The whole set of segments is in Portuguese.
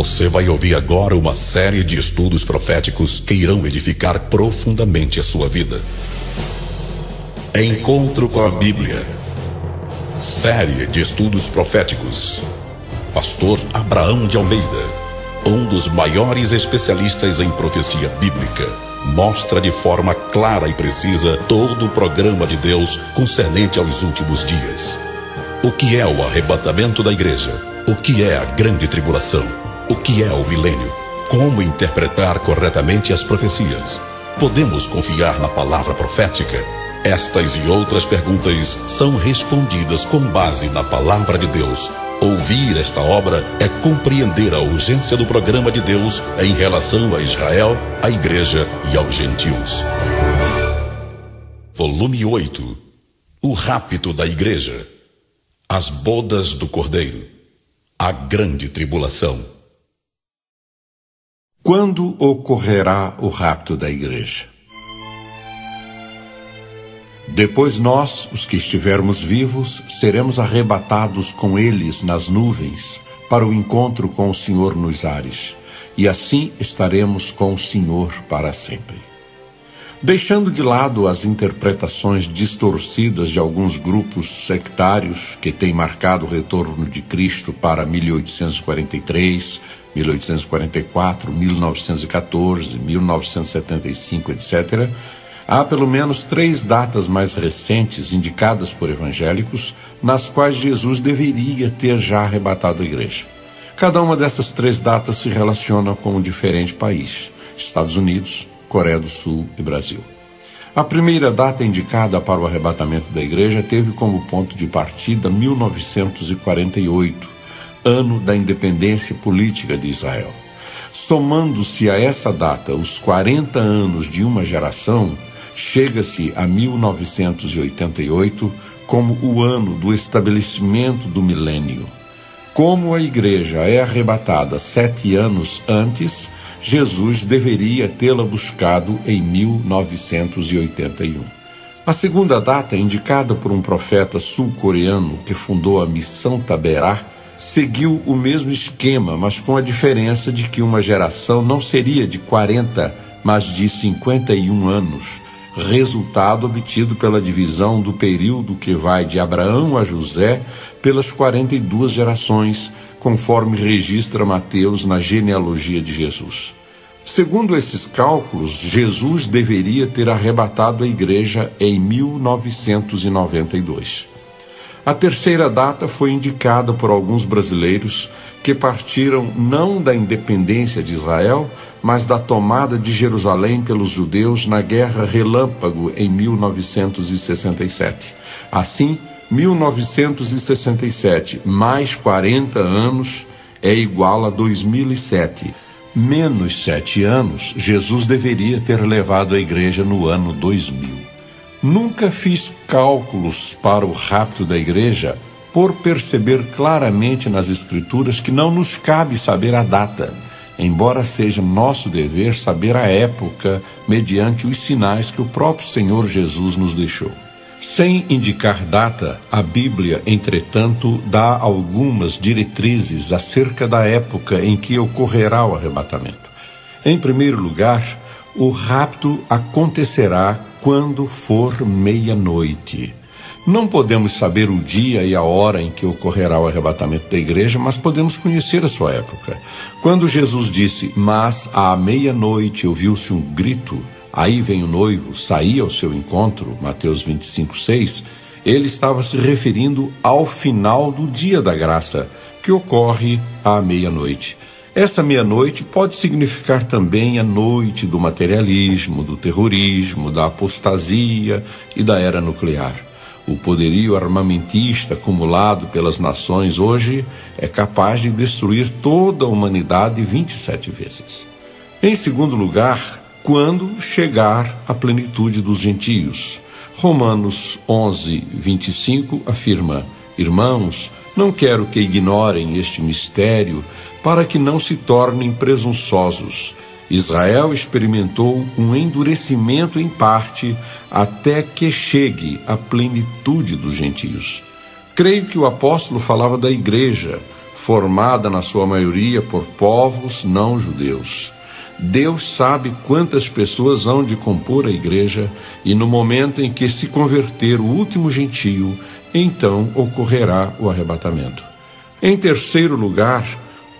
Você vai ouvir agora uma série de estudos proféticos que irão edificar profundamente a sua vida. Encontro com a Bíblia. Série de estudos proféticos. Pastor Abraão de Almeida, um dos maiores especialistas em profecia bíblica, mostra de forma clara e precisa todo o programa de Deus concernente aos últimos dias. O que é o arrebatamento da igreja? O que é a grande tribulação? O que é o milênio? Como interpretar corretamente as profecias? Podemos confiar na palavra profética? Estas e outras perguntas são respondidas com base na palavra de Deus. Ouvir esta obra é compreender a urgência do programa de Deus em relação a Israel, à igreja e aos gentios. Volume 8. O rapto da igreja. As bodas do Cordeiro. A grande tribulação. Quando ocorrerá o rapto da igreja? Depois nós, os que estivermos vivos, seremos arrebatados com eles nas nuvens para o encontro com o Senhor nos ares, e assim estaremos com o Senhor para sempre. Deixando de lado as interpretações distorcidas de alguns grupos sectários que têm marcado o retorno de Cristo para 1843, 1844, 1914, 1975, etc., há pelo menos 3 datas mais recentes indicadas por evangélicos nas quais Jesus deveria ter já arrebatado a igreja. Cada uma dessas 3 datas se relaciona com um diferente país: Estados Unidos, Coreia do Sul e Brasil. A primeira data indicada para o arrebatamento da igreja teve como ponto de partida 1948, ano da independência política de Israel. Somando-se a essa data os 40 anos de uma geração, chega-se a 1988 como o ano do estabelecimento do milênio. Como a igreja é arrebatada 7 anos antes, Jesus deveria tê-la buscado em 1981. A segunda data, indicada por um profeta sul-coreano que fundou a Missão Taberá, seguiu o mesmo esquema, mas com a diferença de que uma geração não seria de 40, mas de 51 anos, resultado obtido pela divisão do período que vai de Abraão a José pelas 42 gerações, conforme registra Mateus na genealogia de Jesus. Segundo esses cálculos, Jesus deveria ter arrebatado a igreja em 1992. A terceira data foi indicada por alguns brasileiros que partiram não da independência de Israel, mas da tomada de Jerusalém pelos judeus na Guerra Relâmpago em 1967. Assim, 1967 mais 40 anos é igual a 2007. Menos 7 anos, Jesus deveria ter levado a igreja no ano 2000. Nunca fiz cálculos para o rapto da igreja por perceber claramente nas Escrituras que não nos cabe saber a data, embora seja nosso dever saber a época mediante os sinais que o próprio Senhor Jesus nos deixou. Sem indicar data, a Bíblia, entretanto, dá algumas diretrizes acerca da época em que ocorrerá o arrebatamento. Em primeiro lugar, o rapto acontecerá quando for meia-noite. Não podemos saber o dia e a hora em que ocorrerá o arrebatamento da igreja, mas podemos conhecer a sua época. Quando Jesus disse, mas à meia-noite ouviu-se um grito, aí vem o noivo, saí ao seu encontro, Mateus 25:6, ele estava se referindo ao final do dia da graça, que ocorre à meia-noite. Essa meia-noite pode significar também a noite do materialismo, do terrorismo, da apostasia e da era nuclear. O poderio armamentista acumulado pelas nações hoje é capaz de destruir toda a humanidade 27 vezes. Em segundo lugar, quando chegar a plenitude dos gentios. Romanos 11:25 afirma: Irmãos, não quero que ignorem este mistério, para que não se tornem presunçosos. Israel experimentou um endurecimento em parte até que chegue a plenitude dos gentios. Creio que o apóstolo falava da igreja, formada na sua maioria por povos não judeus. Deus sabe quantas pessoas hão de compor a igreja, e no momento em que se converter o último gentio, então ocorrerá o arrebatamento. Em terceiro lugar,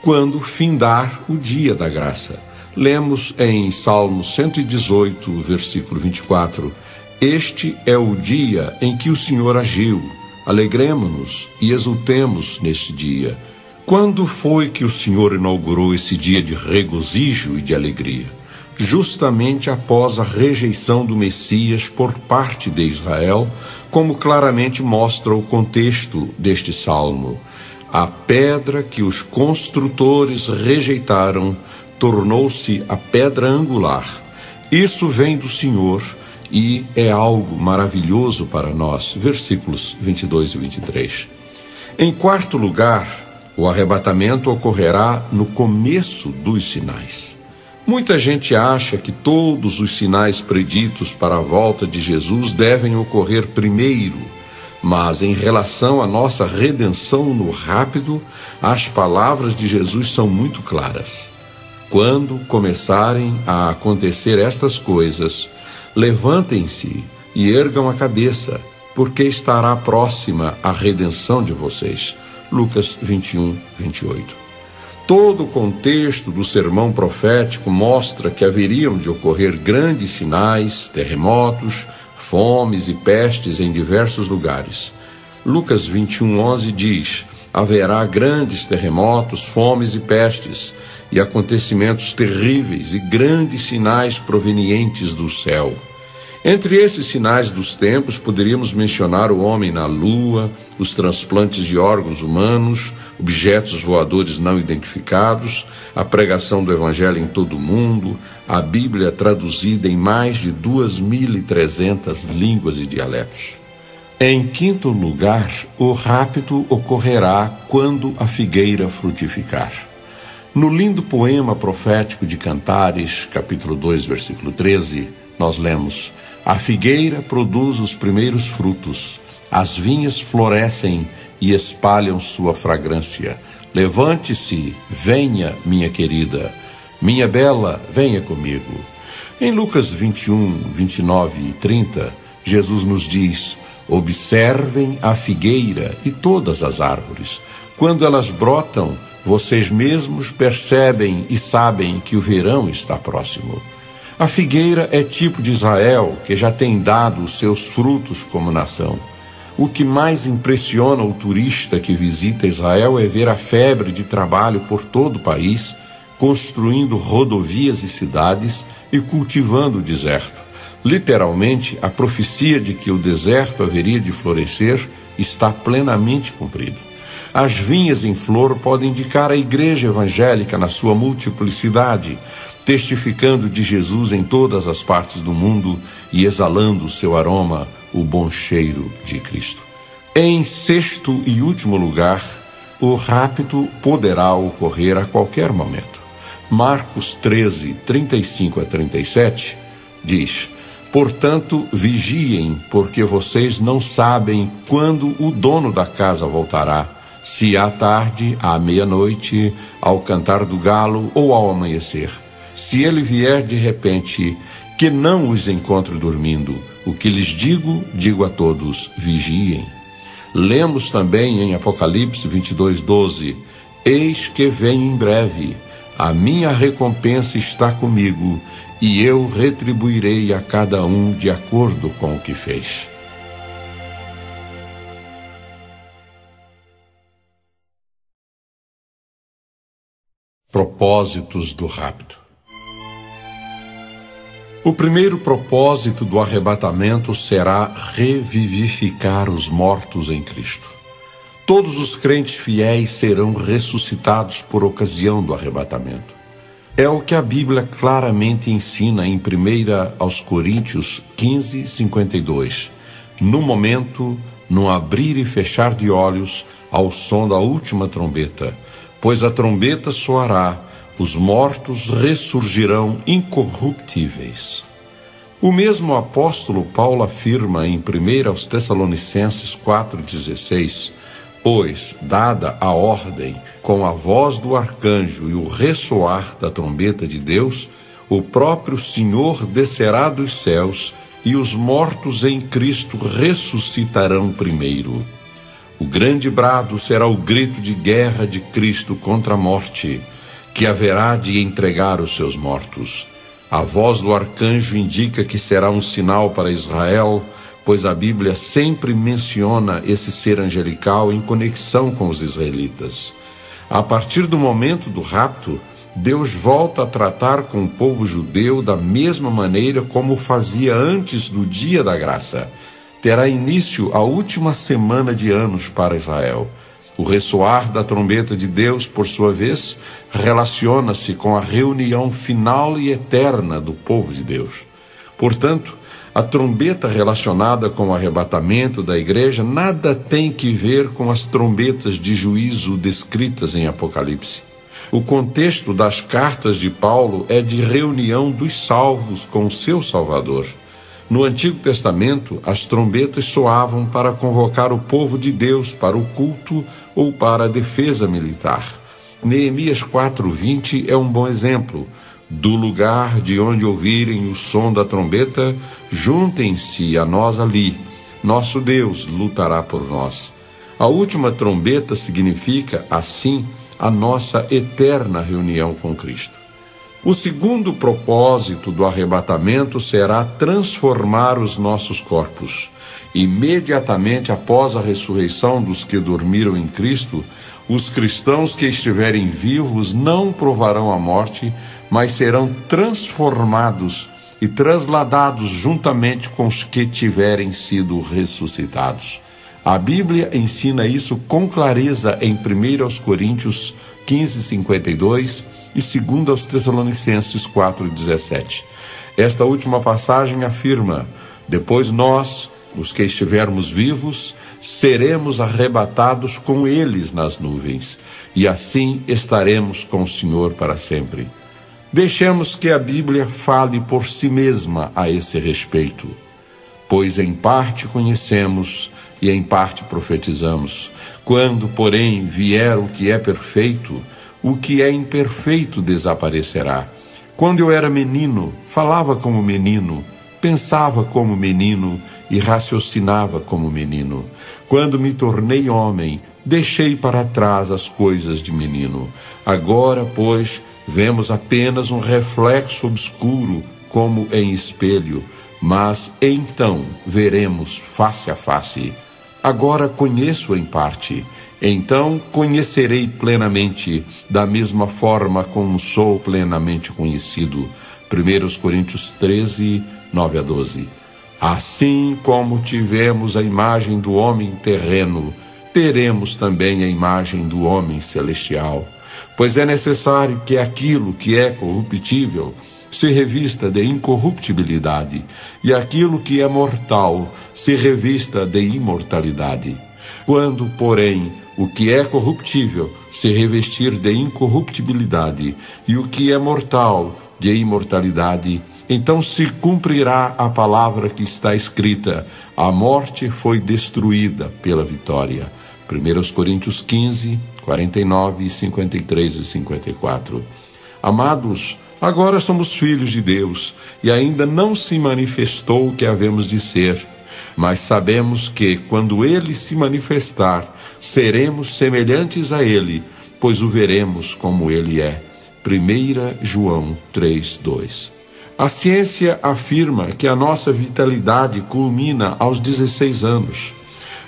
quando findar o dia da graça. Lemos em Salmo 118, versículo 24, este é o dia em que o Senhor agiu. Alegremo-nos e exultemos neste dia. Quando foi que o Senhor inaugurou esse dia de regozijo e de alegria? Justamente após a rejeição do Messias por parte de Israel, como claramente mostra o contexto deste salmo. A pedra que os construtores rejeitaram tornou-se a pedra angular. Isso vem do Senhor e é algo maravilhoso para nós. Versículos 22 e 23. Em quarto lugar, o arrebatamento ocorrerá no começo dos sinais. Muita gente acha que todos os sinais preditos para a volta de Jesus devem ocorrer primeiro, mas em relação à nossa redenção no rápido, as palavras de Jesus são muito claras. Quando começarem a acontecer estas coisas, levantem-se e ergam a cabeça, porque estará próxima a redenção de vocês. Lucas 21, 28. Todo o contexto do sermão profético mostra que haveriam de ocorrer grandes sinais, terremotos, fomes e pestes em diversos lugares. Lucas 21:11 diz: haverá grandes terremotos, fomes e pestes, e acontecimentos terríveis e grandes sinais provenientes do céu. Entre esses sinais dos tempos, poderíamos mencionar o homem na lua, os transplantes de órgãos humanos, objetos voadores não identificados, a pregação do evangelho em todo o mundo, a Bíblia traduzida em mais de 2.300 línguas e dialetos. Em quinto lugar, o rapto ocorrerá quando a figueira frutificar. No lindo poema profético de Cantares, capítulo 2, versículo 13, nós lemos: a figueira produz os primeiros frutos, as vinhas florescem e espalham sua fragrância. Levante-se, venha, minha querida, minha bela, venha comigo. Em Lucas 21, 29 e 30, Jesus nos diz: observem a figueira e todas as árvores. Quando elas brotam, vocês mesmos percebem e sabem que o verão está próximo. A figueira é tipo de Israel, que já tem dado os seus frutos como nação. O que mais impressiona o turista que visita Israel é ver a febre de trabalho por todo o país, construindo rodovias e cidades e cultivando o deserto. Literalmente, a profecia de que o deserto haveria de florescer está plenamente cumprida. As vinhas em flor podem indicar a igreja evangélica na sua multiplicidade, testificando de Jesus em todas as partes do mundo e exalando o seu aroma, o bom cheiro de Cristo. Em sexto e último lugar, o rapto poderá ocorrer a qualquer momento. Marcos 13, 35 a 37, diz: portanto, vigiem, porque vocês não sabem quando o dono da casa voltará, se à tarde, à meia-noite, ao cantar do galo ou ao amanhecer. Se ele vier de repente, que não os encontre dormindo. O que lhes digo, digo a todos: vigiem. Lemos também em Apocalipse 22:12: eis que venho em breve, a minha recompensa está comigo, e eu retribuirei a cada um de acordo com o que fez. Propósitos do rapto. O primeiro propósito do arrebatamento será revivificar os mortos em Cristo. Todos os crentes fiéis serão ressuscitados por ocasião do arrebatamento. É o que a Bíblia claramente ensina em 1 aos Coríntios 15, 52. No momento, no abrir e fechar de olhos, ao som da última trombeta, pois a trombeta soará, os mortos ressurgirão incorruptíveis. O mesmo apóstolo Paulo afirma em 1 aos Tessalonicenses 4,16, pois, dada a ordem, com a voz do arcanjo e o ressoar da trombeta de Deus, o próprio Senhor descerá dos céus e os mortos em Cristo ressuscitarão primeiro. O grande brado será o grito de guerra de Cristo contra a morte, que haverá de entregar os seus mortos. A voz do arcanjo indica que será um sinal para Israel, pois a Bíblia sempre menciona esse ser angelical em conexão com os israelitas. A partir do momento do rapto, Deus volta a tratar com o povo judeu da mesma maneira como fazia antes do dia da graça. Terá início a última semana de anos para Israel. O ressoar da trombeta de Deus, por sua vez, relaciona-se com a reunião final e eterna do povo de Deus. Portanto, a trombeta relacionada com o arrebatamento da igreja nada tem que ver com as trombetas de juízo descritas em Apocalipse. O contexto das cartas de Paulo é de reunião dos salvos com o seu Salvador. No Antigo Testamento, as trombetas soavam para convocar o povo de Deus para o culto ou para a defesa militar. Neemias 4:20 é um bom exemplo. Do lugar de onde ouvirem o som da trombeta, juntem-se a nós ali. Nosso Deus lutará por nós. A última trombeta significa, assim, a nossa eterna reunião com Cristo. O segundo propósito do arrebatamento será transformar os nossos corpos. Imediatamente após a ressurreição dos que dormiram em Cristo, os cristãos que estiverem vivos não provarão a morte, mas serão transformados e transladados juntamente com os que tiverem sido ressuscitados. A Bíblia ensina isso com clareza em 1 Coríntios 15:52 e 2 Tessalonicenses 4:17. Esta última passagem afirma: depois nós, os que estivermos vivos, seremos arrebatados com eles nas nuvens, e assim estaremos com o Senhor para sempre. Deixemos que a Bíblia fale por si mesma a esse respeito. Pois em parte conhecemos e em parte profetizamos. Quando, porém, vier o que é perfeito, o que é imperfeito desaparecerá. Quando eu era menino, falava como menino, pensava como menino e raciocinava como menino. Quando me tornei homem, deixei para trás as coisas de menino. Agora, pois, vemos apenas um reflexo obscuro, como em espelho, mas então veremos face a face. Agora conheço em parte, então conhecerei plenamente, da mesma forma como sou plenamente conhecido. 1 Coríntios 13, 9-12. Assim como tivemos a imagem do homem terreno, teremos também a imagem do homem celestial. Pois é necessário que aquilo que é corruptível se revista de incorruptibilidade, e aquilo que é mortal se revista de imortalidade. Quando, porém, o que é corruptível se revestir de incorruptibilidade, e o que é mortal de imortalidade, então se cumprirá a palavra que está escrita: a morte foi destruída pela vitória. 1 Coríntios 15, 49, 53 e 54. Amados, agora somos filhos de Deus, e ainda não se manifestou o que havemos de ser, mas sabemos que, quando Ele se manifestar, seremos semelhantes a Ele, pois o veremos como Ele é. 1 João 3:2. A ciência afirma que a nossa vitalidade culmina aos 16 anos.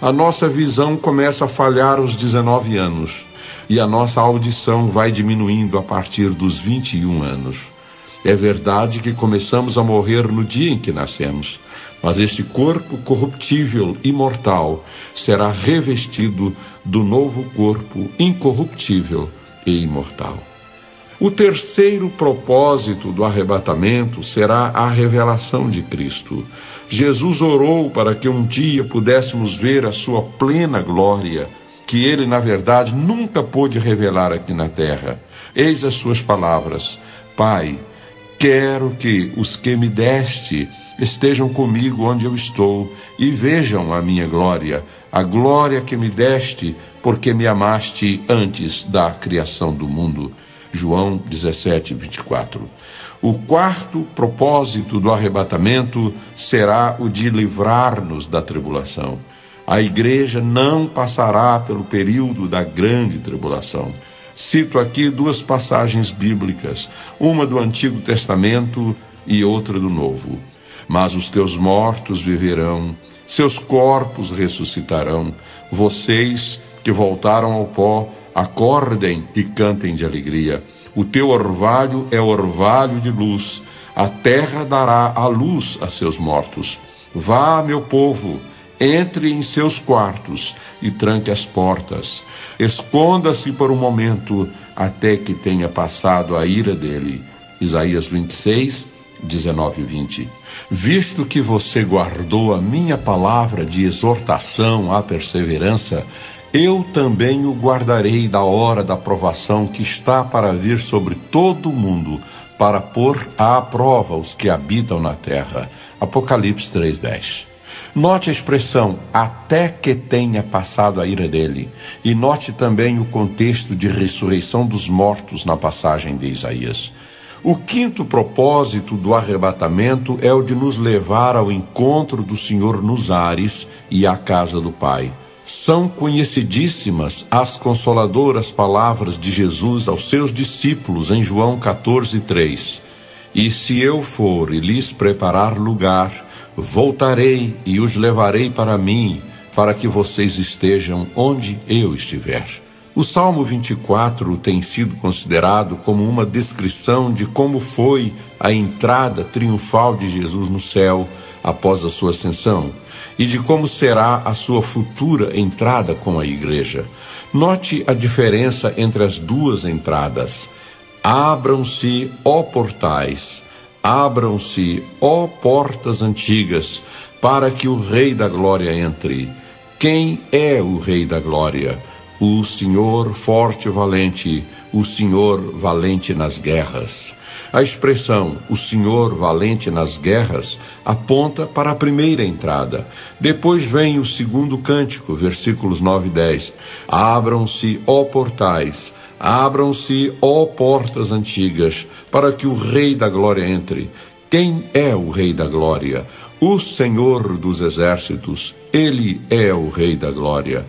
A nossa visão começa a falhar aos 19 anos. E a nossa audição vai diminuindo a partir dos 21 anos. É verdade que começamos a morrer no dia em que nascemos, mas este corpo corruptível e mortal será revestido do novo corpo incorruptível e imortal. O terceiro propósito do arrebatamento será a revelação de Cristo. Jesus orou para que um dia pudéssemos ver a sua plena glória, que ele, na verdade, nunca pôde revelar aqui na terra. Eis as suas palavras: Pai, quero que os que me deste estejam comigo onde eu estou e vejam a minha glória, a glória que me deste, porque me amaste antes da criação do mundo. João 17, 24. O quarto propósito do arrebatamento será o de livrar-nos da tribulação. A igreja não passará pelo período da grande tribulação. Cito aqui duas passagens bíblicas, uma do Antigo Testamento e outra do Novo. Mas os teus mortos viverão, seus corpos ressuscitarão. Vocês que voltaram ao pó, acordem e cantem de alegria. O teu orvalho é orvalho de luz. A terra dará a luz a seus mortos. Vá, meu povo, entre em seus quartos e tranque as portas. Esconda-se por um momento até que tenha passado a ira dele. Isaías 26, 19 e 20. Visto que você guardou a minha palavra de exortação à perseverança, eu também o guardarei da hora da provação que está para vir sobre todo o mundo, para pôr à prova os que habitam na terra. Apocalipse 3:10. Note a expressão, até que tenha passado a ira dele. E note também o contexto de ressurreição dos mortos na passagem de Isaías. O quinto propósito do arrebatamento é o de nos levar ao encontro do Senhor nos ares e à casa do Pai. São conhecidíssimas as consoladoras palavras de Jesus aos seus discípulos em João 14:3. E se eu for e lhes preparar lugar, voltarei e os levarei para mim, para que vocês estejam onde eu estiver. O Salmo 24 tem sido considerado como uma descrição de como foi a entrada triunfal de Jesus no céu após a sua ascensão e de como será a sua futura entrada com a igreja. Note a diferença entre as duas entradas. Abram-se, ó portais, abram-se, ó portas antigas, para que o Rei da Glória entre. Quem é o Rei da Glória? O Senhor forte e valente, o Senhor valente nas guerras. A expressão, o Senhor valente nas guerras, aponta para a primeira entrada. Depois vem o segundo cântico, versículos 9 e 10. Abram-se, ó portais, abram-se, ó portas antigas, para que o Rei da Glória entre. Quem é o Rei da Glória? O Senhor dos Exércitos, Ele é o Rei da Glória.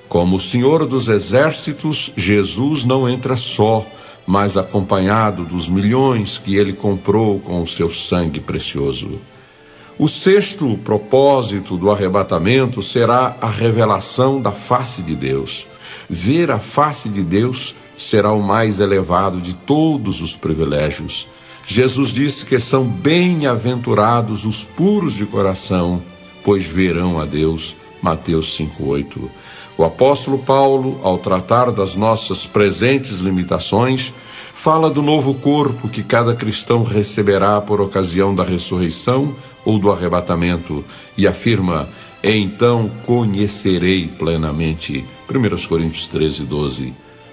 Como o Senhor dos Exércitos, Jesus não entra só, mas acompanhado dos milhões que ele comprou com o seu sangue precioso. O sexto propósito do arrebatamento será a revelação da face de Deus. Ver a face de Deus será o mais elevado de todos os privilégios. Jesus disse que são bem-aventurados os puros de coração, pois verão a Deus. Mateus 5:8. O apóstolo Paulo, ao tratar das nossas presentes limitações, fala do novo corpo que cada cristão receberá por ocasião da ressurreição ou do arrebatamento e afirma, então conhecerei plenamente. 1 Coríntios 13:12.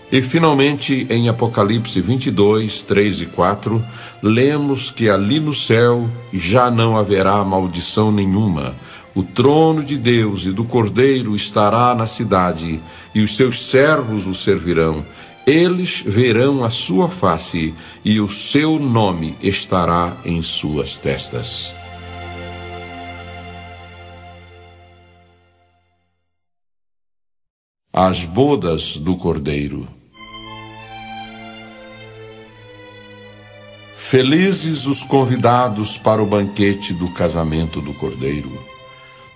E finalmente, em Apocalipse 22, 3 e 4, lemos que ali no céu já não haverá maldição nenhuma. O trono de Deus e do Cordeiro estará na cidade, e os seus servos o servirão. Eles verão a sua face, e o seu nome estará em suas testas. As bodas do Cordeiro. Felizes os convidados para o banquete do casamento do Cordeiro.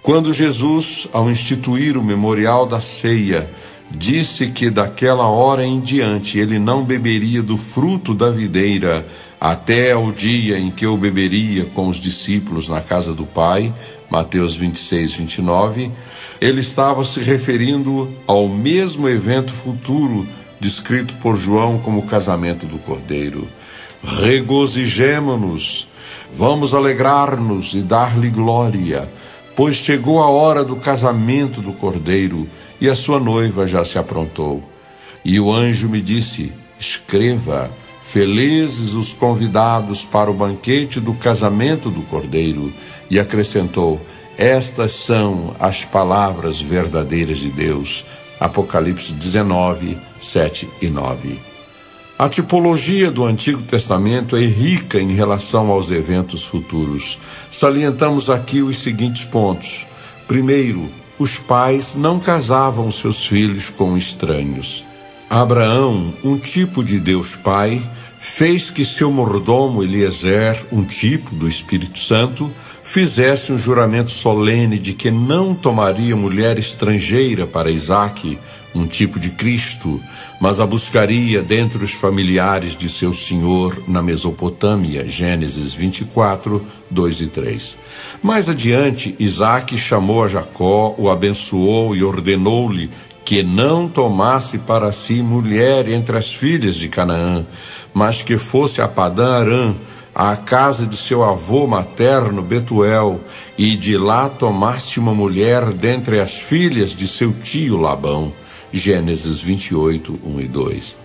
Quando Jesus, ao instituir o memorial da ceia, disse que daquela hora em diante ele não beberia do fruto da videira até ao dia em que eu beberia com os discípulos na casa do Pai, Mateus 26, 29, ele estava se referindo ao mesmo evento futuro descrito por João como o casamento do Cordeiro. Regozijemo-nos, vamos alegrar-nos e dar-lhe glória, pois chegou a hora do casamento do Cordeiro e a sua noiva já se aprontou. E o anjo me disse, escreva, felizes os convidados para o banquete do casamento do Cordeiro. E acrescentou, estas são as palavras verdadeiras de Deus. Apocalipse 19, 7 e 9. A tipologia do Antigo Testamento é rica em relação aos eventos futuros. Salientamos aqui os seguintes pontos. Primeiro, os pais não casavam seus filhos com estranhos. Abraão, um tipo de Deus Pai, fez que seu mordomo Eliezer, um tipo do Espírito Santo, fizesse um juramento solene de que não tomaria mulher estrangeira para Isaque, um tipo de Cristo, mas a buscaria dentre os familiares de seu senhor na Mesopotâmia, Gênesis 24, 2 e 3. Mais adiante, Isaque chamou a Jacó, o abençoou e ordenou-lhe que não tomasse para si mulher entre as filhas de Canaã, mas que fosse a Padã-Arã, à casa de seu avô materno Betuel, e de lá tomasse uma mulher dentre as filhas de seu tio Labão. Gênesis 28, 1 e 2.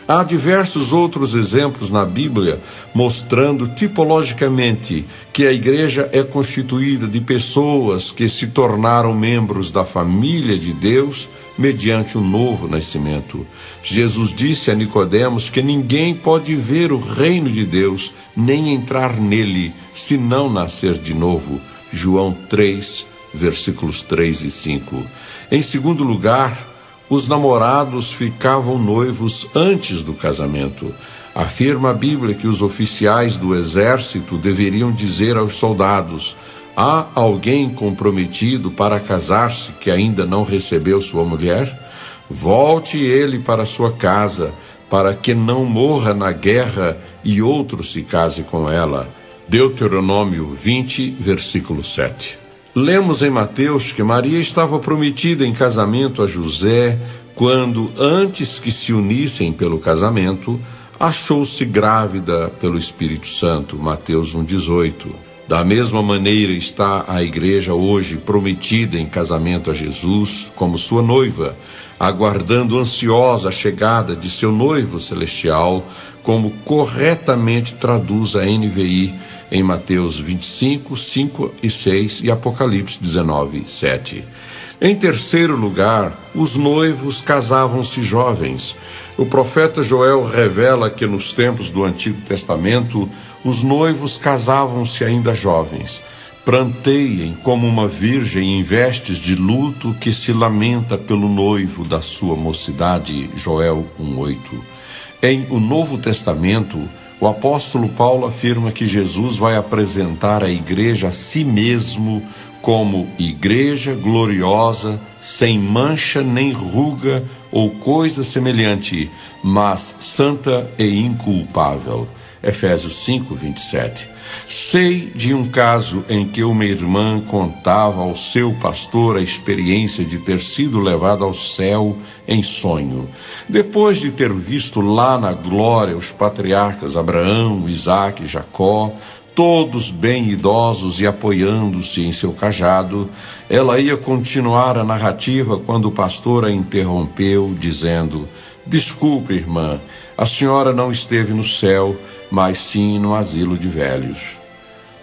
Há diversos outros exemplos na Bíblia mostrando tipologicamente que a igreja é constituída de pessoas que se tornaram membros da família de Deus mediante um novo nascimento. Jesus disse a Nicodemos que ninguém pode ver o reino de Deus nem entrar nele se não nascer de novo. João 3, versículos 3 e 5. Em segundo lugar, os namorados ficavam noivos antes do casamento. Afirma a Bíblia que os oficiais do exército deveriam dizer aos soldados: há alguém comprometido para casar-se que ainda não recebeu sua mulher? Volte ele para sua casa, para que não morra na guerra e outro se case com ela. Deuteronômio 20, versículo 7. Lemos em Mateus que Maria estava prometida em casamento a José quando, antes que se unissem pelo casamento, achou-se grávida pelo Espírito Santo. Mateus 1,18. Da mesma maneira está a igreja hoje prometida em casamento a Jesus como sua noiva, aguardando ansiosa a chegada de seu noivo celestial, como corretamente traduz a NVI em Mateus 25, 5 e 6 e Apocalipse 19, 7. Em terceiro lugar, os noivos casavam-se jovens. O profeta Joel revela que nos tempos do Antigo Testamento, os noivos casavam-se ainda jovens. Pranteiem como uma virgem em vestes de luto que se lamenta pelo noivo da sua mocidade. Joel 1,8. Em o Novo Testamento, o apóstolo Paulo afirma que Jesus vai apresentar a igreja a si mesmo como igreja gloriosa, sem mancha nem ruga ou coisa semelhante, mas santa e inculpável. Efésios 5, 27. Sei de um caso em que uma irmã contava ao seu pastor a experiência de ter sido levada ao céu em sonho. Depois de ter visto lá na glória os patriarcas Abraão, Isaque e Jacó, todos bem idosos e apoiando-se em seu cajado, ela ia continuar a narrativa quando o pastor a interrompeu, dizendo: desculpe, irmã, a senhora não esteve no céu, mas sim no asilo de velhos.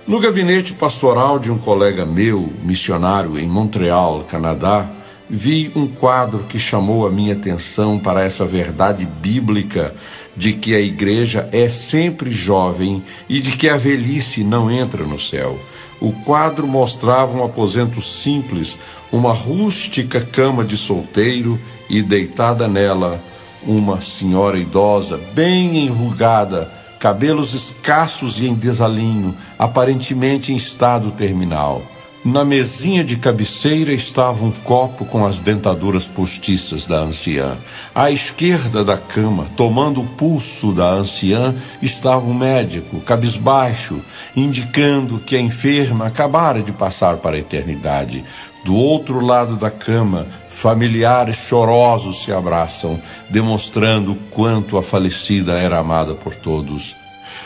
No gabinete pastoral de um colega meu, missionário em Montreal, Canadá, vi um quadro que chamou a minha atenção para essa verdade bíblica de que a igreja é sempre jovem e de que a velhice não entra no céu. O quadro mostrava um aposento simples, uma rústica cama de solteiro e deitada nela uma senhora idosa, bem enrugada, cabelos escassos e em desalinho, aparentemente em estado terminal. Na mesinha de cabeceira estava um copo com as dentaduras postiças da anciã. À esquerda da cama, tomando o pulso da anciã, estava um médico, cabisbaixo, indicando que a enferma acabara de passar para a eternidade. Do outro lado da cama, familiares chorosos se abraçam, demonstrando o quanto a falecida era amada por todos.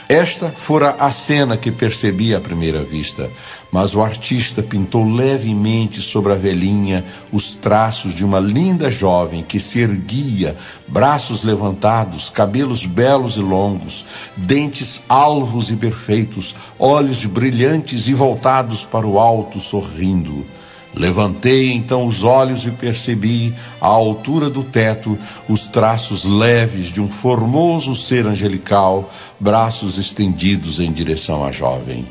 Esta fora a cena que percebi à primeira vista, mas o artista pintou levemente sobre a velhinha os traços de uma linda jovem que se erguia, braços levantados, cabelos belos e longos, dentes alvos e perfeitos, olhos brilhantes e voltados para o alto, sorrindo. Levantei então os olhos e percebi, à altura do teto, os traços leves de um formoso ser angelical, braços estendidos em direção à jovem.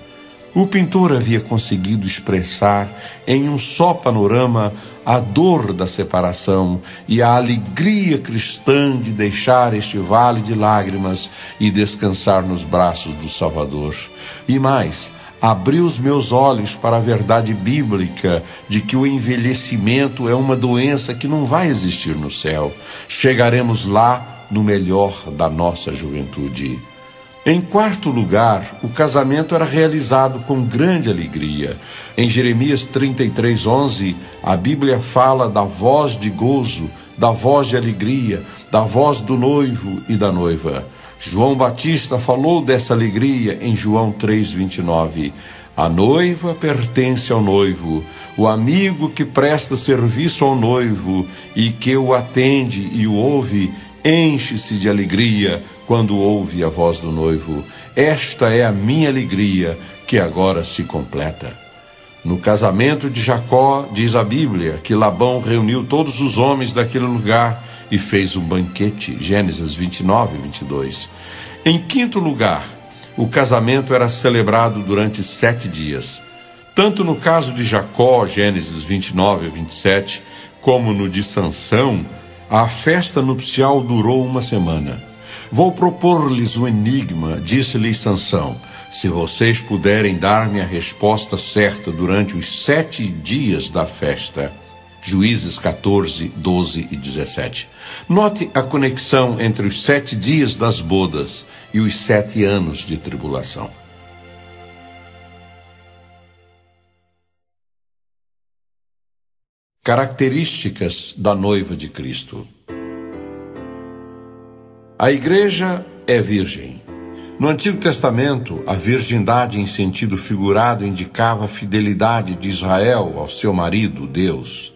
O pintor havia conseguido expressar em um só panorama a dor da separação e a alegria cristã de deixar este vale de lágrimas e descansar nos braços do Salvador. E mais, abriu os meus olhos para a verdade bíblica de que o envelhecimento é uma doença que não vai existir no céu. Chegaremos lá no melhor da nossa juventude. Em quarto lugar, o casamento era realizado com grande alegria. Em Jeremias 33:11, a Bíblia fala da voz de gozo, da voz de alegria, da voz do noivo e da noiva. João Batista falou dessa alegria em João 3:29. A noiva pertence ao noivo, o amigo que presta serviço ao noivo e que o atende e o ouve, enche-se de alegria quando ouve a voz do noivo. Esta é a minha alegria, que agora se completa. No casamento de Jacó, diz a Bíblia, que Labão reuniu todos os homens daquele lugar e fez um banquete. Gênesis 29:22. Em quinto lugar, o casamento era celebrado durante 7 dias. Tanto no caso de Jacó, Gênesis 29:27, como no de Sansão, a festa nupcial durou 1 semana. Vou propor-lhes um enigma, disse-lhes Sansão. Se vocês puderem dar-me a resposta certa durante os 7 dias da festa. Juízes 14, 12 e 17. Note a conexão entre os 7 dias das bodas e os 7 anos de tribulação. Características da noiva de Cristo. A igreja é virgem. No Antigo Testamento, a virgindade em sentido figurado indicava a fidelidade de Israel ao seu marido, Deus.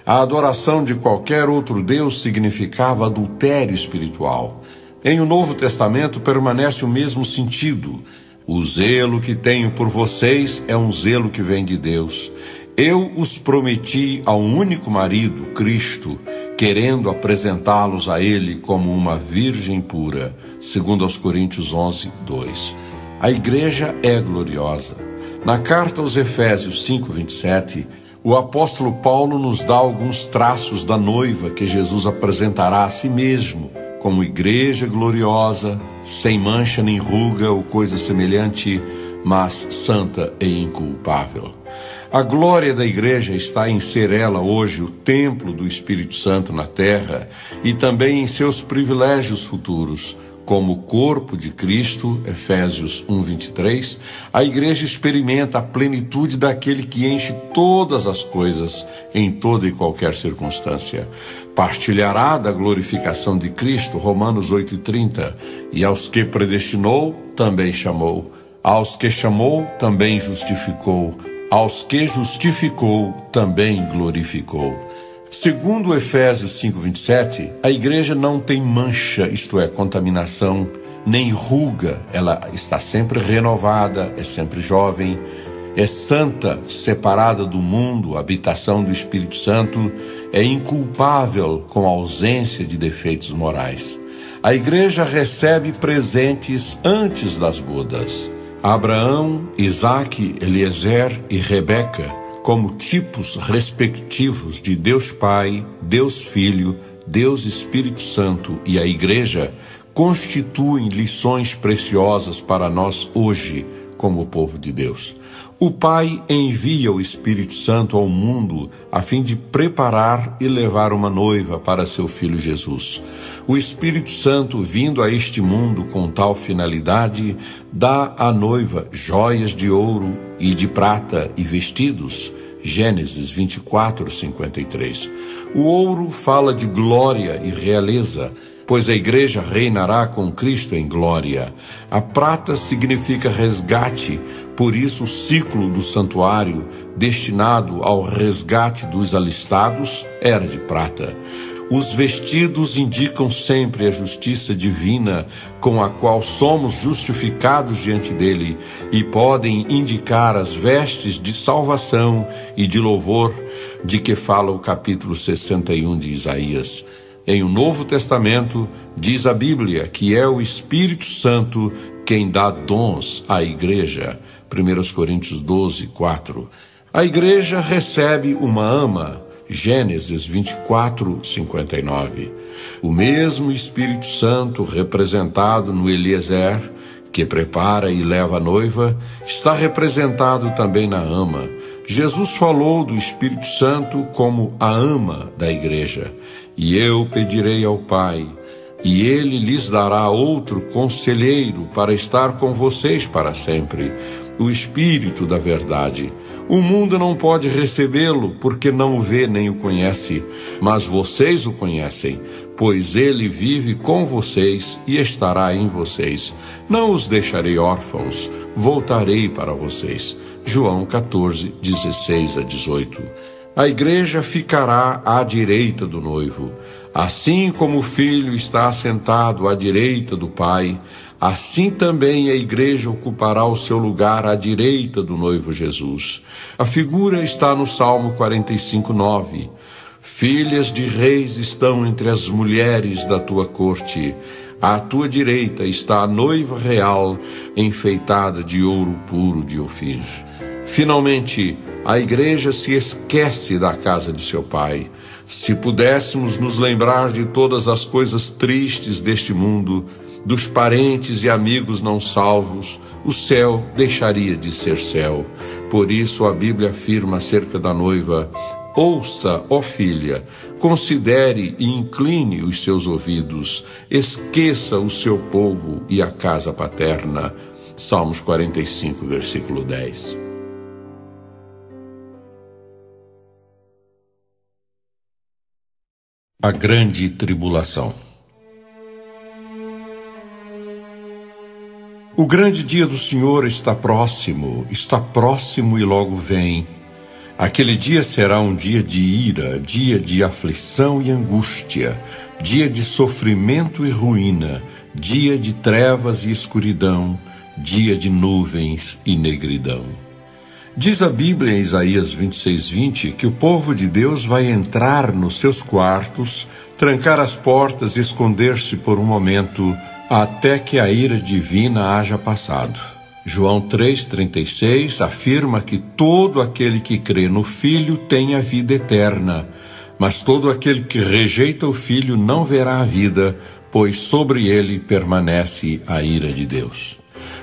A adoração de qualquer outro Deus significava adultério espiritual. Em o Novo Testamento permanece o mesmo sentido. O zelo que tenho por vocês é um zelo que vem de Deus. Eu os prometi ao único marido, Cristo, querendo apresentá-los a ele como uma virgem pura, segundo aos Coríntios 11, 2. A igreja é gloriosa. Na carta aos Efésios 5:27, o apóstolo Paulo nos dá alguns traços da noiva que Jesus apresentará a si mesmo, como igreja gloriosa, sem mancha nem ruga ou coisa semelhante, mas santa e inculpável. A glória da igreja está em ser ela hoje o templo do Espírito Santo na terra e também em seus privilégios futuros. Como corpo de Cristo, Efésios 1:23, a igreja experimenta a plenitude daquele que enche todas as coisas em toda e qualquer circunstância. Partilhará da glorificação de Cristo, Romanos 8:30, e aos que predestinou, também chamou. Aos que chamou, também justificou. Aos que justificou, também glorificou. Segundo Efésios 5:27, a igreja não tem mancha, isto é, contaminação, nem ruga. Ela está sempre renovada, é sempre jovem, é santa, separada do mundo, habitação do Espírito Santo, é inculpável com ausência de defeitos morais. A igreja recebe presentes antes das bodas. Abraão, Isaque, Eliezer e Rebeca, como tipos respectivos de Deus Pai, Deus Filho, Deus Espírito Santo e a Igreja, constituem lições preciosas para nós hoje, como povo de Deus. O Pai envia o Espírito Santo ao mundo a fim de preparar e levar uma noiva para seu Filho Jesus. O Espírito Santo, vindo a este mundo com tal finalidade, dá à noiva joias de ouro e de prata e vestidos. Gênesis 24:53. O ouro fala de glória e realeza, pois a igreja reinará com Cristo em glória. A prata significa resgate, por isso o ciclo do santuário, destinado ao resgate dos alistados, era de prata. Os vestidos indicam sempre a justiça divina com a qual somos justificados diante dele e podem indicar as vestes de salvação e de louvor de que fala o capítulo 61 de Isaías. Em o Novo Testamento, diz a Bíblia que é o Espírito Santo quem dá dons à igreja. 1 Coríntios 12, 4. A igreja recebe uma ama. Gênesis 24, 59. O mesmo Espírito Santo representado no Eliezer, que prepara e leva a noiva, está representado também na ama. Jesus falou do Espírito Santo como a ama da igreja. E eu pedirei ao Pai, e ele lhes dará outro conselheiro para estar com vocês para sempre, o Espírito da verdade. O mundo não pode recebê-lo, porque não o vê nem o conhece, mas vocês o conhecem, pois ele vive com vocês e estará em vocês. Não os deixarei órfãos, voltarei para vocês. João 14, 16 a 18. A igreja ficará à direita do noivo. Assim como o filho está assentado à direita do pai, assim também a igreja ocupará o seu lugar à direita do noivo Jesus. A figura está no Salmo 45, 9. Filhas de reis estão entre as mulheres da tua corte. À tua direita está a noiva real, enfeitada de ouro puro de Ofir. Finalmente, a igreja se esquece da casa de seu pai. Se pudéssemos nos lembrar de todas as coisas tristes deste mundo, dos parentes e amigos não salvos, o céu deixaria de ser céu. Por isso a Bíblia afirma acerca da noiva: ouça, ó filha, considere e incline os seus ouvidos, esqueça o seu povo e a casa paterna. Salmos 45, versículo 10. A grande tribulação. O grande dia do Senhor está próximo e logo vem. Aquele dia será um dia de ira, dia de aflição e angústia, dia de sofrimento e ruína, dia de trevas e escuridão, dia de nuvens e negridão. Diz a Bíblia em Isaías 26:20 que o povo de Deus vai entrar nos seus quartos, trancar as portas e esconder-se por um momento, até que a ira divina haja passado. João 3,36 afirma que todo aquele que crê no Filho tem a vida eterna, mas todo aquele que rejeita o Filho não verá a vida, pois sobre ele permanece a ira de Deus.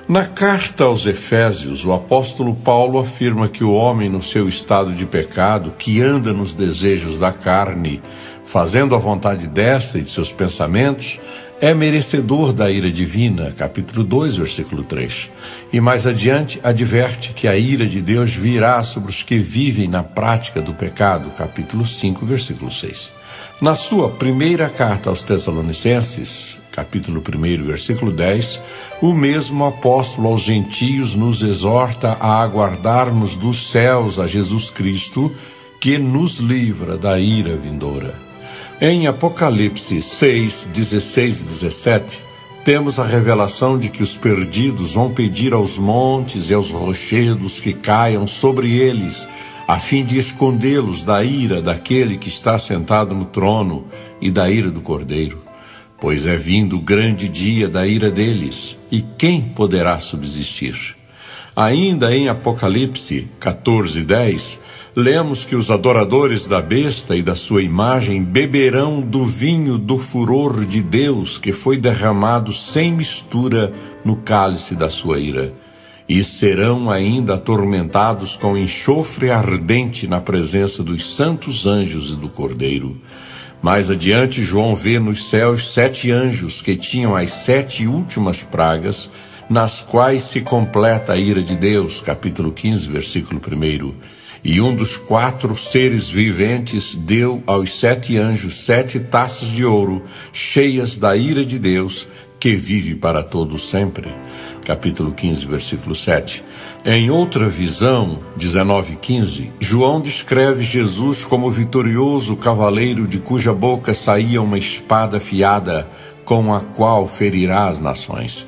Na carta aos Efésios, o apóstolo Paulo afirma que o homem no seu estado de pecado, que anda nos desejos da carne, fazendo a vontade desta e de seus pensamentos, é merecedor da ira divina, capítulo 2, versículo 3. E mais adiante adverte que a ira de Deus virá sobre os que vivem na prática do pecado, capítulo 5, versículo 6. Na sua primeira carta aos Tessalonicenses, capítulo 1, versículo 10, o mesmo apóstolo aos gentios nos exorta a aguardarmos dos céus a Jesus Cristo, que nos livra da ira vindoura. Em Apocalipse 6, 16 e 17, temos a revelação de que os perdidos vão pedir aos montes e aos rochedos que caiam sobre eles, a fim de escondê-los da ira daquele que está sentado no trono e da ira do Cordeiro. Pois é vindo o grande dia da ira deles, e quem poderá subsistir? Ainda em Apocalipse 14, 10, lemos que os adoradores da besta e da sua imagem beberão do vinho do furor de Deus, que foi derramado sem mistura no cálice da sua ira. E serão ainda atormentados com enxofre ardente na presença dos santos anjos e do Cordeiro. Mais adiante, João vê nos céus 7 anjos que tinham as 7 últimas pragas, nas quais se completa a ira de Deus, capítulo 15, versículo 1. E um dos 4 seres viventes deu aos 7 anjos 7 taças de ouro, cheias da ira de Deus, que vive para todo sempre. Capítulo 15, versículo 7. Em outra visão, 19:15, João descreve Jesus como vitorioso cavaleiro de cuja boca saía uma espada afiada, com a qual ferirá as nações.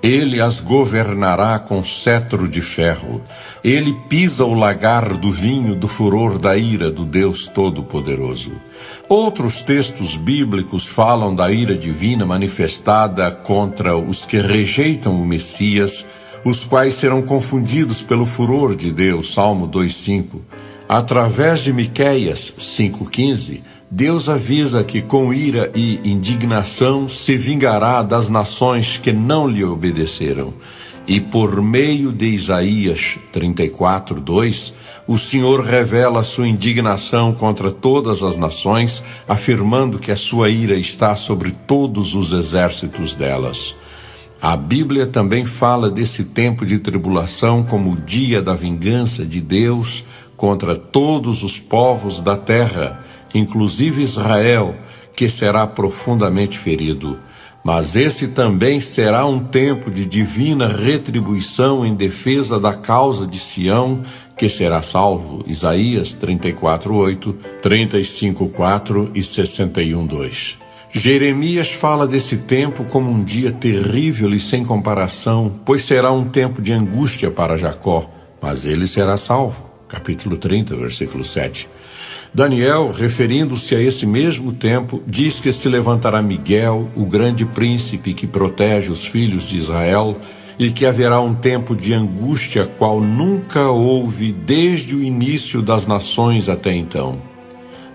Ele as governará com cetro de ferro. Ele pisa o lagar do vinho do furor da ira do Deus Todo-Poderoso. Outros textos bíblicos falam da ira divina manifestada contra os que rejeitam o Messias, os quais serão confundidos pelo furor de Deus, Salmo 2:5. Através de Miqueias 5:15, Deus avisa que com ira e indignação se vingará das nações que não lhe obedeceram. E por meio de Isaías 34:2, o Senhor revela sua indignação contra todas as nações, afirmando que a sua ira está sobre todos os exércitos delas. A Bíblia também fala desse tempo de tribulação como o dia da vingança de Deus contra todos os povos da terra, inclusive Israel, que será profundamente ferido. Mas esse também será um tempo de divina retribuição em defesa da causa de Sião, que será salvo. Isaías 34:8, 35:4 e 61:2. Jeremias fala desse tempo como um dia terrível e sem comparação, pois será um tempo de angústia para Jacó, mas ele será salvo. Capítulo 30, versículo 7. Daniel, referindo-se a esse mesmo tempo, diz que se levantará Miguel, o grande príncipe que protege os filhos de Israel, e que haverá um tempo de angústia qual nunca houve desde o início das nações até então.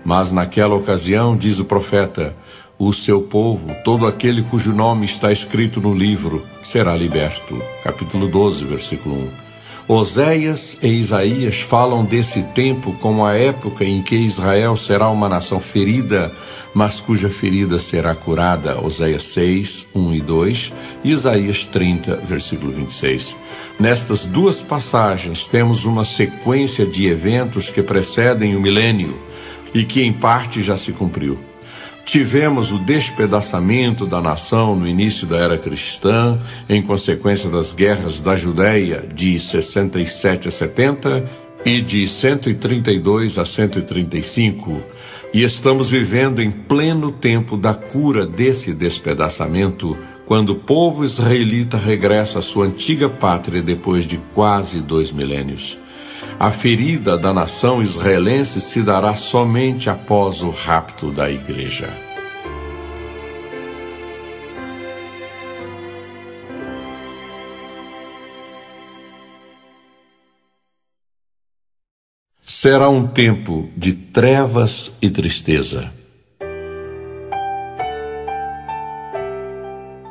Mas naquela ocasião, diz o profeta, o seu povo, todo aquele cujo nome está escrito no livro, será liberto. Capítulo 12, versículo 1. Oséias e Isaías falam desse tempo como a época em que Israel será uma nação ferida, mas cuja ferida será curada. Oséias 6, 1 e 2, e Isaías 30, versículo 26. Nestas duas passagens temos uma sequência de eventos que precedem o milênio e que em parte já se cumpriu. Tivemos o despedaçamento da nação no início da era cristã, em consequência das guerras da Judéia de 67 a 70 e de 132 a 135. E estamos vivendo em pleno tempo da cura desse despedaçamento, quando o povo israelita regressa à sua antiga pátria depois de quase 2 milênios. A ferida da nação israelense se dará somente após o rapto da igreja. Será um tempo de trevas e tristeza.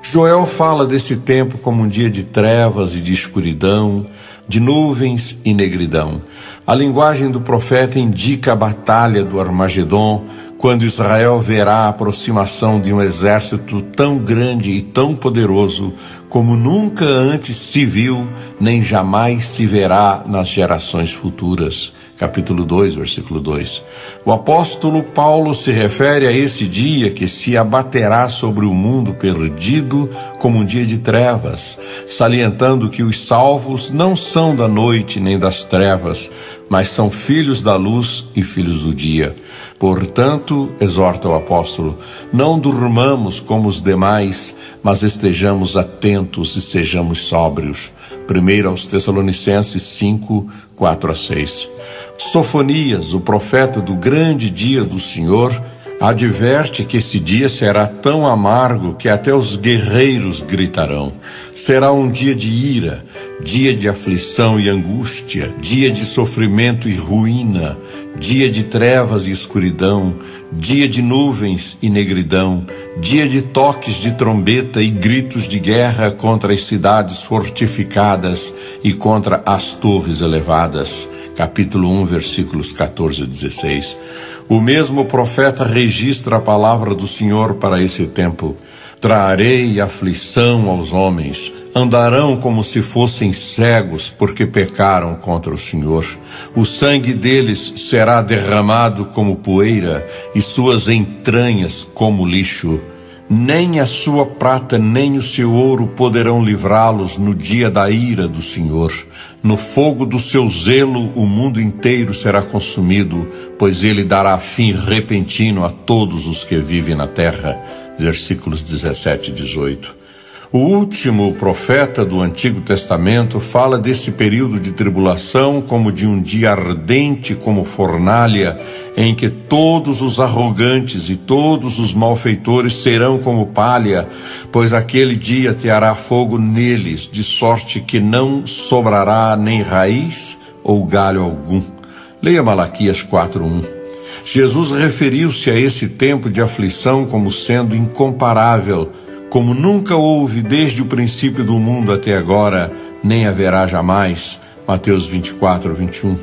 Joel fala desse tempo como um dia de trevas e de escuridão, de nuvens e negridão. A linguagem do profeta indica a batalha do Armagedon, quando Israel verá a aproximação de um exército tão grande e tão poderoso como nunca antes se viu, nem jamais se verá nas gerações futuras. Capítulo 2, versículo 2. O apóstolo Paulo se refere a esse dia que se abaterá sobre o mundo perdido como um dia de trevas, salientando que os salvos não são da noite nem das trevas, mas são filhos da luz e filhos do dia. Portanto, exorta o apóstolo, não durmamos como os demais, mas estejamos atentos e sejamos sóbrios. 1 aos Tessalonicenses 5, 4 a 6. Sofonias, o profeta do grande dia do Senhor, adverte que esse dia será tão amargo que até os guerreiros gritarão. Será um dia de ira, dia de aflição e angústia, dia de sofrimento e ruína, dia de trevas e escuridão, dia de nuvens e negridão, dia de toques de trombeta e gritos de guerra contra as cidades fortificadas e contra as torres elevadas. Capítulo 1, versículos 14 a 16. O mesmo profeta registra a palavra do Senhor para esse tempo. Trarei aflição aos homens, andarão como se fossem cegos, porque pecaram contra o Senhor. O sangue deles será derramado como poeira, e suas entranhas como lixo. Nem a sua prata nem o seu ouro poderão livrá-los no dia da ira do Senhor. No fogo do seu zelo o mundo inteiro será consumido, pois ele dará fim repentino a todos os que vivem na terra. Versículos 17 e 18. O último profeta do Antigo Testamento fala desse período de tribulação como de um dia ardente como fornalha, em que todos os arrogantes e todos os malfeitores serão como palha, pois aquele dia teará fogo neles, de sorte que não sobrará nem raiz ou galho algum. Leia Malaquias 4:1. Jesus referiu-se a esse tempo de aflição como sendo incomparável, como nunca houve desde o princípio do mundo até agora, nem haverá jamais. Mateus 24:21.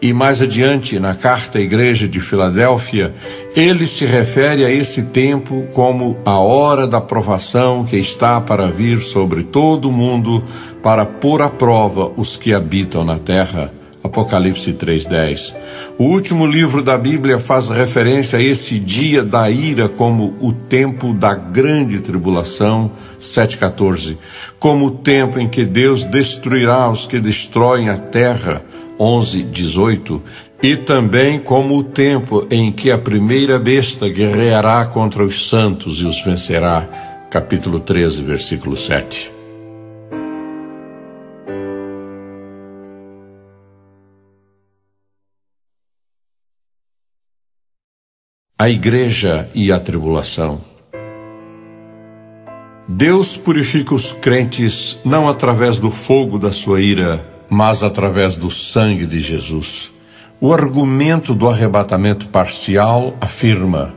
E mais adiante, na carta à igreja de Filadélfia, ele se refere a esse tempo como a hora da provação que está para vir sobre todo o mundo, para pôr à prova os que habitam na terra. Apocalipse 3:10. O último livro da Bíblia faz referência a esse dia da ira como o tempo da grande tribulação, 7:14, como o tempo em que Deus destruirá os que destroem a terra, 11:18, e também como o tempo em que a primeira besta guerreará contra os santos e os vencerá, capítulo 13, versículo 7. A igreja e a tribulação. Deus purifica os crentes não através do fogo da sua ira, mas através do sangue de Jesus. O argumento do arrebatamento parcial afirma: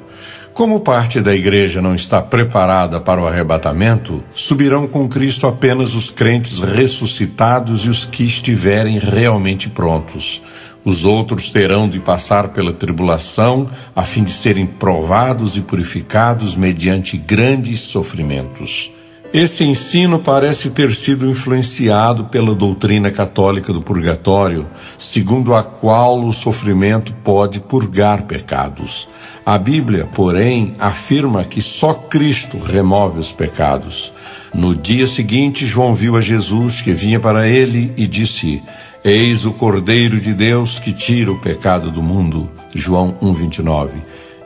como parte da igreja não está preparada para o arrebatamento, subirão com Cristo apenas os crentes ressuscitados e os que estiverem realmente prontos. Os outros terão de passar pela tribulação a fim de serem provados e purificados mediante grandes sofrimentos. Esse ensino parece ter sido influenciado pela doutrina católica do purgatório, segundo a qual o sofrimento pode purgar pecados. A Bíblia, porém, afirma que só Cristo remove os pecados. No dia seguinte, João viu a Jesus que vinha para ele e disse: Eis o Cordeiro de Deus que tira o pecado do mundo. João 1:29.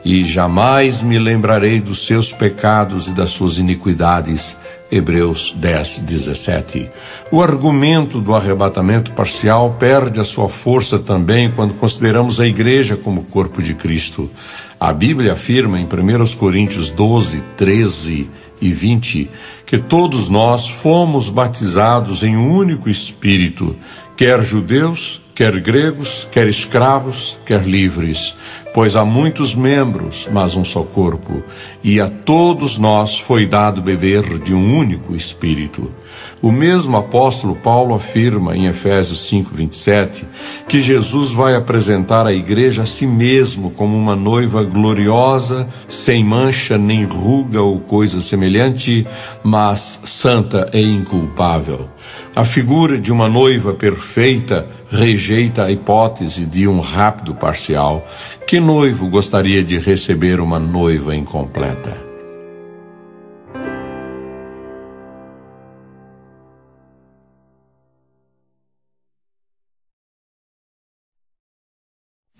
E jamais me lembrarei dos seus pecados e das suas iniquidades. Hebreus 10:17. O argumento do arrebatamento parcial perde a sua força também quando consideramos a igreja como corpo de Cristo. A Bíblia afirma em 1 Coríntios 12, 13 e 20 que todos nós fomos batizados em um único Espírito, quer judeus, quer gregos, quer escravos, quer livres, pois há muitos membros, mas um só corpo, e a todos nós foi dado beber de um único Espírito. O mesmo apóstolo Paulo afirma em Efésios 5:27 que Jesus vai apresentar a igreja a si mesmo como uma noiva gloriosa, sem mancha nem ruga ou coisa semelhante, mas santa e inculpável. A figura de uma noiva perfeita rejeita a hipótese de um rapto parcial. Que noivo gostaria de receber uma noiva incompleta?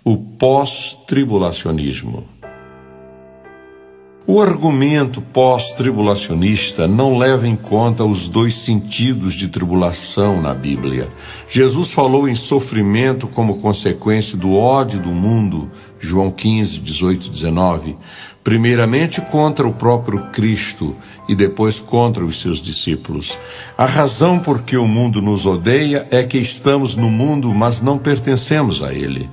O pós-tribulacionismo. O argumento pós-tribulacionista não leva em conta os dois sentidos de tribulação na Bíblia. Jesus falou em sofrimento como consequência do ódio do mundo, João 15, 18 e 19, primeiramente contra o próprio Cristo e depois contra os seus discípulos. A razão por que o mundo nos odeia é que estamos no mundo, mas não pertencemos a ele.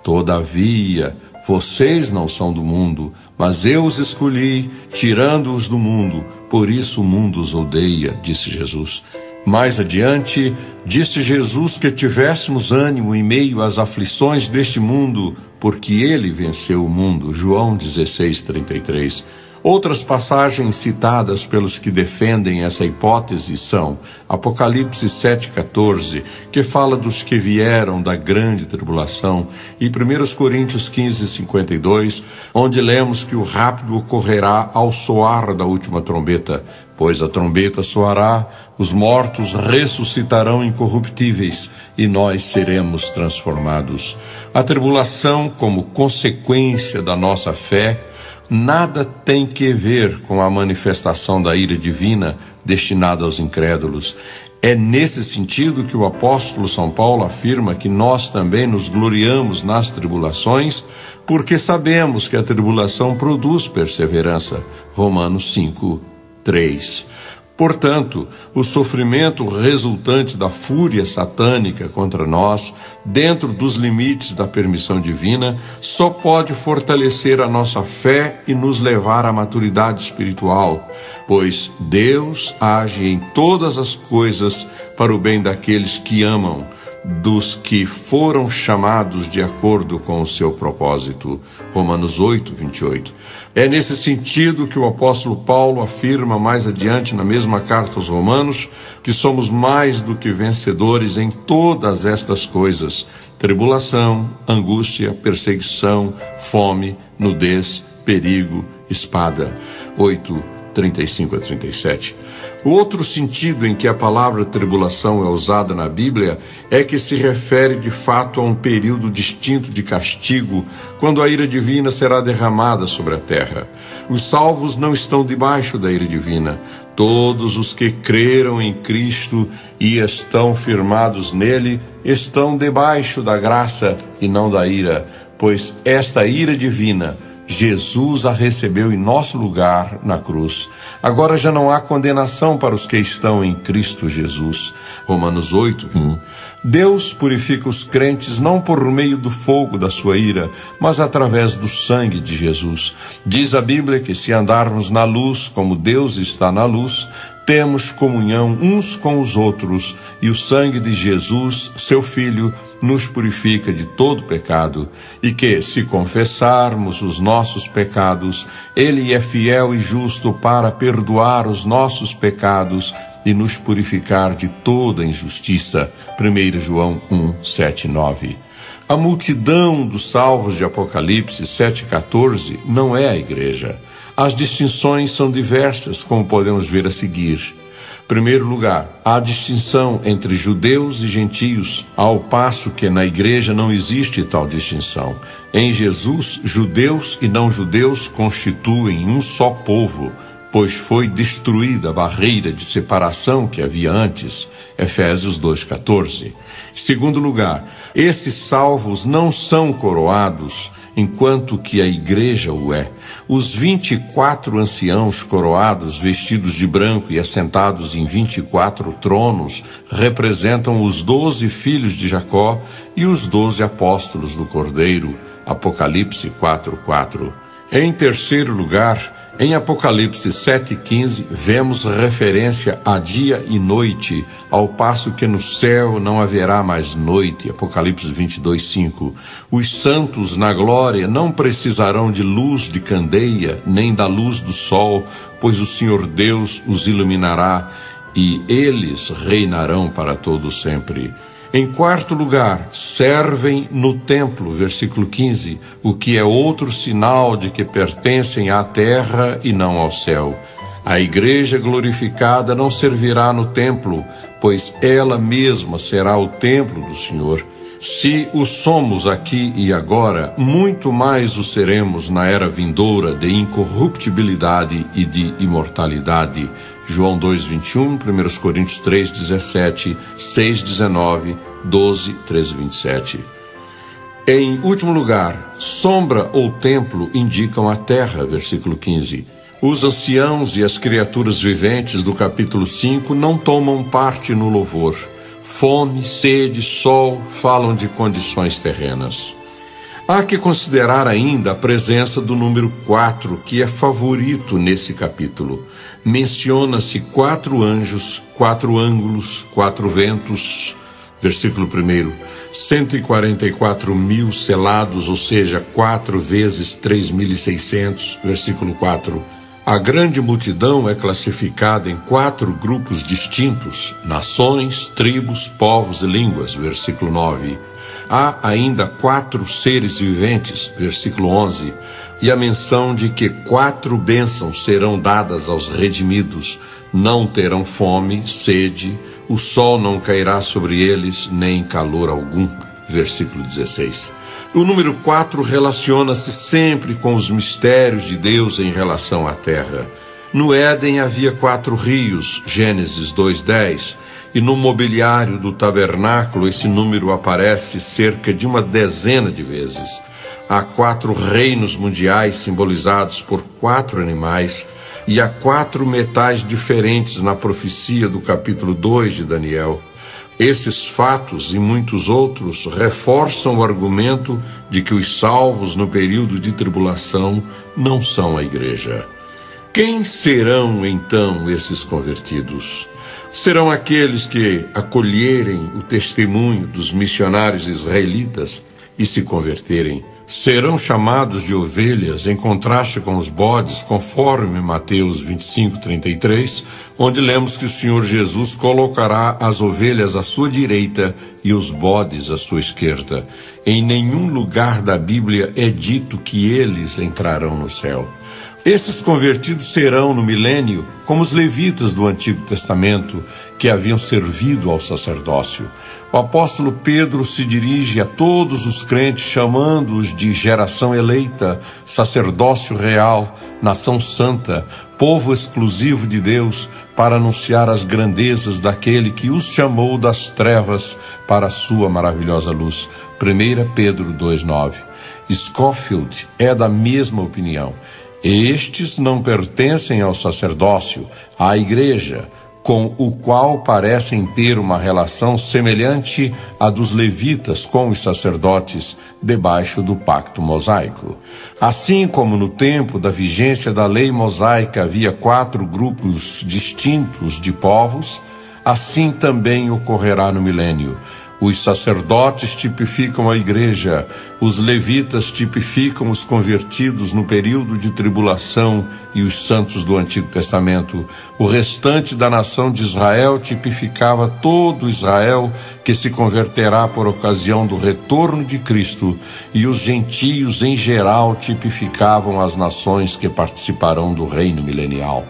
Todavia, vocês não são do mundo, mas eu os escolhi, tirando-os do mundo, por isso o mundo os odeia, disse Jesus. Mais adiante, disse Jesus que tivéssemos ânimo em meio às aflições deste mundo, porque ele venceu o mundo, João 16:33. Outras passagens citadas pelos que defendem essa hipótese são Apocalipse 7:14, que fala dos que vieram da grande tribulação, e 1 Coríntios 15:52, onde lemos que o rapto ocorrerá ao soar da última trombeta, pois a trombeta soará, os mortos ressuscitarão incorruptíveis e nós seremos transformados. A tribulação, como consequência da nossa fé, nada tem que ver com a manifestação da ira divina destinada aos incrédulos. É nesse sentido que o apóstolo São Paulo afirma que nós também nos gloriamos nas tribulações, porque sabemos que a tribulação produz perseverança. Romanos 5:3. Portanto, o sofrimento resultante da fúria satânica contra nós, dentro dos limites da permissão divina, só pode fortalecer a nossa fé e nos levar à maturidade espiritual, pois Deus age em todas as coisas para o bem daqueles que amam, dos que foram chamados de acordo com o seu propósito. Romanos 8:28. É nesse sentido que o apóstolo Paulo afirma mais adiante na mesma carta aos Romanos que somos mais do que vencedores em todas estas coisas: tribulação, angústia, perseguição, fome, nudez, perigo, espada. 8:35-37. O outro sentido em que a palavra tribulação é usada na Bíblia é que se refere de fato a um período distinto de castigo, quando a ira divina será derramada sobre a terra. Os salvos não estão debaixo da ira divina. Todos os que creram em Cristo e estão firmados nele estão debaixo da graça e não da ira, pois esta ira divina Jesus a recebeu em nosso lugar na cruz. Agora já não há condenação para os que estão em Cristo Jesus. Romanos 8:1. Deus purifica os crentes não por meio do fogo da sua ira, mas através do sangue de Jesus. Diz a Bíblia que se andarmos na luz como Deus está na luz, temos comunhão uns com os outros, e o sangue de Jesus, seu Filho, nos purifica de todo pecado, e que, se confessarmos os nossos pecados, Ele é fiel e justo para perdoar os nossos pecados e nos purificar de toda injustiça. 1 João 1:7-9. A multidão dos salvos de Apocalipse 7:14 não é a igreja. As distinções são diversas, como podemos ver a seguir. Em primeiro lugar, há distinção entre judeus e gentios, ao passo que na igreja não existe tal distinção. Em Jesus, judeus e não judeus constituem um só povo, pois foi destruída a barreira de separação que havia antes. Efésios 2:14. Em segundo lugar, esses salvos não são coroados, enquanto que a igreja o é. Os 24 anciãos coroados, vestidos de branco e assentados em 24 tronos, representam os 12 filhos de Jacó e os 12 apóstolos do Cordeiro. Apocalipse 4:4. Em terceiro lugar, em Apocalipse 7:15, vemos referência a dia e noite, ao passo que no céu não haverá mais noite. Apocalipse 22:5. Os santos na glória não precisarão de luz de candeia, nem da luz do sol, pois o Senhor Deus os iluminará, e eles reinarão para todo sempre. Em quarto lugar, servem no templo, versículo 15, o que é outro sinal de que pertencem à terra e não ao céu. A igreja glorificada não servirá no templo, pois ela mesma será o templo do Senhor. Se o somos aqui e agora, muito mais o seremos na era vindoura de incorruptibilidade e de imortalidade. João 2:21, 1 Coríntios 3:17, 6:19, 12, 13:27. Em último lugar, sombra ou templo indicam a terra, versículo 15. Os anciãos e as criaturas viventes do capítulo 5 não tomam parte no louvor. Fome, sede, sol falam de condições terrenas. Há que considerar ainda a presença do número 4, que é favorito nesse capítulo. Menciona-se 4 anjos, 4 ângulos, 4 ventos. Versículo 1, 144.000 selados, ou seja, 4 vezes 3.600. Versículo 4. A grande multidão é classificada em 4 grupos distintos: nações, tribos, povos e línguas. Versículo 9. Há ainda 4 seres viventes. Versículo 11. E a menção de que 4 bênçãos serão dadas aos redimidos: não terão fome, sede, o sol não cairá sobre eles, nem calor algum. versículo 16. O número 4 relaciona-se sempre com os mistérios de Deus em relação à terra. No Éden havia 4 rios, Gênesis 2:10, e no mobiliário do tabernáculo esse número aparece cerca de uma dezena de vezes. Há 4 reinos mundiais simbolizados por 4 animais, e há 4 metais diferentes na profecia do capítulo 2 de Daniel. Esses fatos e muitos outros reforçam o argumento de que os salvos no período de tribulação não são a igreja. Quem serão então esses convertidos? Serão aqueles que acolherem o testemunho dos missionários israelitas e se converterem. Serão chamados de ovelhas em contraste com os bodes, conforme Mateus 25:33, onde lemos que o Senhor Jesus colocará as ovelhas à sua direita e os bodes à sua esquerda. Em nenhum lugar da Bíblia é dito que eles entrarão no céu. Esses convertidos serão no milênio como os levitas do Antigo Testamento, que haviam servido ao sacerdócio. O apóstolo Pedro se dirige a todos os crentes, chamando-os de geração eleita, sacerdócio real, nação santa, povo exclusivo de Deus, para anunciar as grandezas daquele que os chamou das trevas para a sua maravilhosa luz. 1 Pedro 2:9. Scofield é da mesma opinião. Estes não pertencem ao sacerdócio, à igreja, com o qual parecem ter uma relação semelhante à dos levitas com os sacerdotes debaixo do pacto mosaico. Assim como no tempo da vigência da lei mosaica havia 4 grupos distintos de povos, assim também ocorrerá no milênio. Os sacerdotes tipificam a igreja, os levitas tipificam os convertidos no período de tribulação e os santos do Antigo Testamento. O restante da nação de Israel tipificava todo Israel que se converterá por ocasião do retorno de Cristo, e os gentios em geral tipificavam as nações que participarão do reino milenial.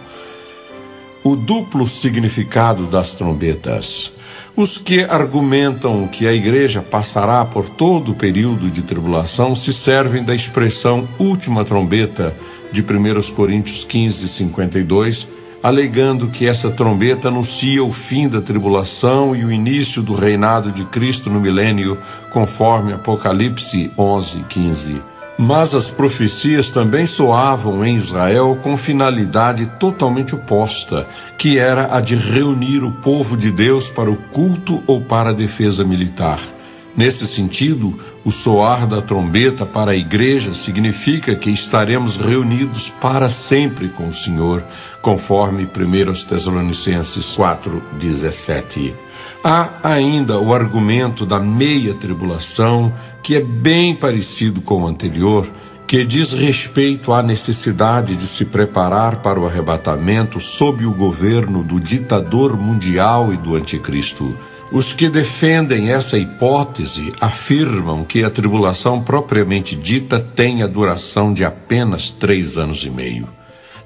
O duplo significado das trombetas. Os que argumentam que a igreja passará por todo o período de tribulação se servem da expressão última trombeta de 1 Coríntios 15:52, alegando que essa trombeta anuncia o fim da tribulação e o início do reinado de Cristo no milênio, conforme Apocalipse 11:15. Mas as profecias também soavam em Israel com finalidade totalmente oposta, que era a de reunir o povo de Deus para o culto ou para a defesa militar. Nesse sentido, o soar da trombeta para a igreja significa que estaremos reunidos para sempre com o Senhor, conforme 1 Tessalonicenses 4:17. Há ainda o argumento da meia tribulação, que é bem parecido com o anterior, que diz respeito à necessidade de se preparar para o arrebatamento sob o governo do ditador mundial e do anticristo. Os que defendem essa hipótese afirmam que a tribulação propriamente dita tem a duração de apenas 3 anos e meio.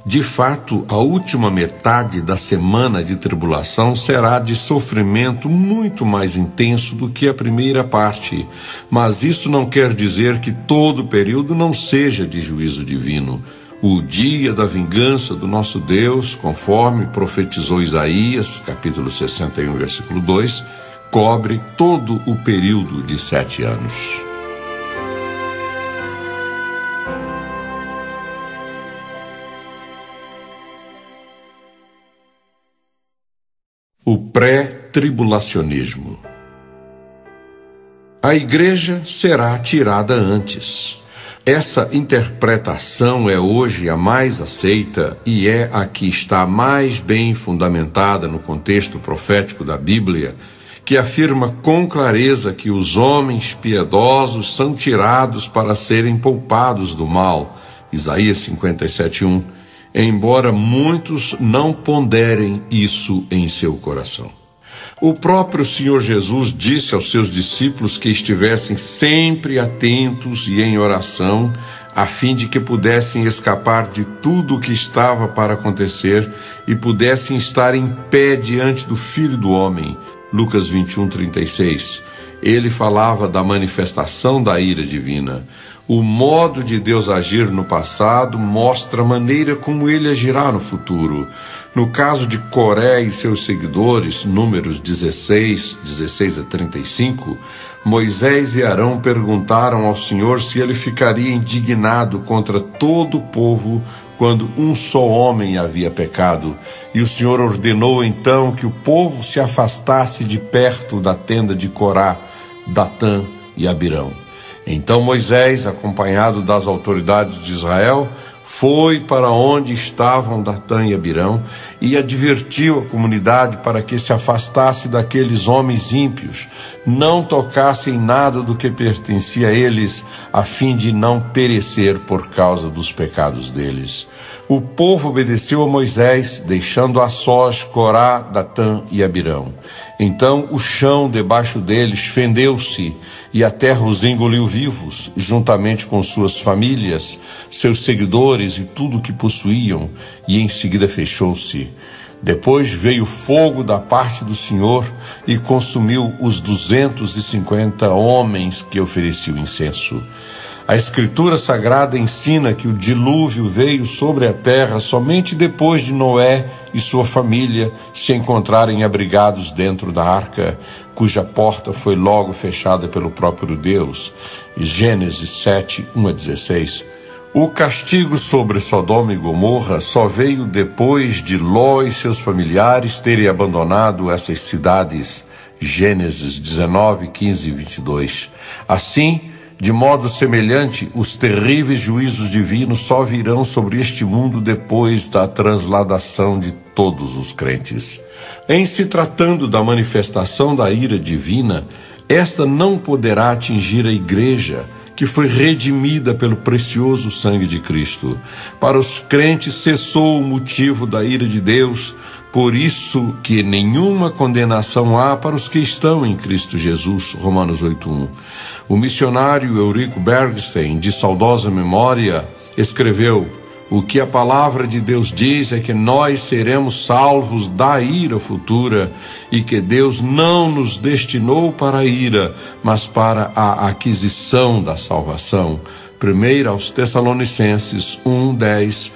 De fato, a última metade da semana de tribulação será de sofrimento muito mais intenso do que a primeira parte, mas isso não quer dizer que todo o período não seja de juízo divino. O dia da vingança do nosso Deus, conforme profetizou Isaías, capítulo 61, versículo 2, cobre todo o período de 7 anos. O pré-tribulacionismo. A igreja será tirada antes. Essa interpretação é hoje a mais aceita e é a que está mais bem fundamentada no contexto profético da Bíblia, que afirma com clareza que os homens piedosos são tirados para serem poupados do mal. Isaías 57:1. Embora muitos não ponderem isso em seu coração. O próprio Senhor Jesus disse aos seus discípulos que estivessem sempre atentos e em oração, a fim de que pudessem escapar de tudo o que estava para acontecer e pudessem estar em pé diante do Filho do Homem. Lucas 21:36. Ele falava da manifestação da ira divina. O modo de Deus agir no passado mostra a maneira como ele agirá no futuro. No caso de Coré e seus seguidores, Números 16 a 35, Moisés e Arão perguntaram ao Senhor se ele ficaria indignado contra todo o povo quando um só homem havia pecado. E o Senhor ordenou então que o povo se afastasse de perto da tenda de Corá, Datã e Abirão. Então Moisés, acompanhado das autoridades de Israel, foi para onde estavam Datã e Abirão e advertiu a comunidade para que se afastasse daqueles homens ímpios, não tocassem nada do que pertencia a eles, a fim de não perecer por causa dos pecados deles. O povo obedeceu a Moisés, deixando a sós Corá, Datã e Abirão. Então o chão debaixo deles fendeu-se e a terra os engoliu vivos, juntamente com suas famílias, seus seguidores e tudo o que possuíam, e em seguida fechou-se. Depois veio fogo da parte do Senhor e consumiu os 250 homens que ofereciam incenso. A Escritura Sagrada ensina que o dilúvio veio sobre a terra somente depois de Noé e sua família se encontrarem abrigados dentro da arca, cuja porta foi logo fechada pelo próprio Deus. Gênesis 7, 1 a 16. O castigo sobre Sodoma e Gomorra só veio depois de Ló e seus familiares terem abandonado essas cidades. Gênesis 19, 15 e 22. Assim, de modo semelhante, os terríveis juízos divinos só virão sobre este mundo depois da transladação de todos os crentes. Em se tratando da manifestação da ira divina, esta não poderá atingir a igreja, que foi redimida pelo precioso sangue de Cristo. Para os crentes cessou o motivo da ira de Deus, por isso que nenhuma condenação há para os que estão em Cristo Jesus. Romanos 8:1. O missionário Eurico Bergstein, de saudosa memória, escreveu: o que a palavra de Deus diz é que nós seremos salvos da ira futura e que Deus não nos destinou para a ira, mas para a aquisição da salvação. 1 aos Tessalonicenses 1:10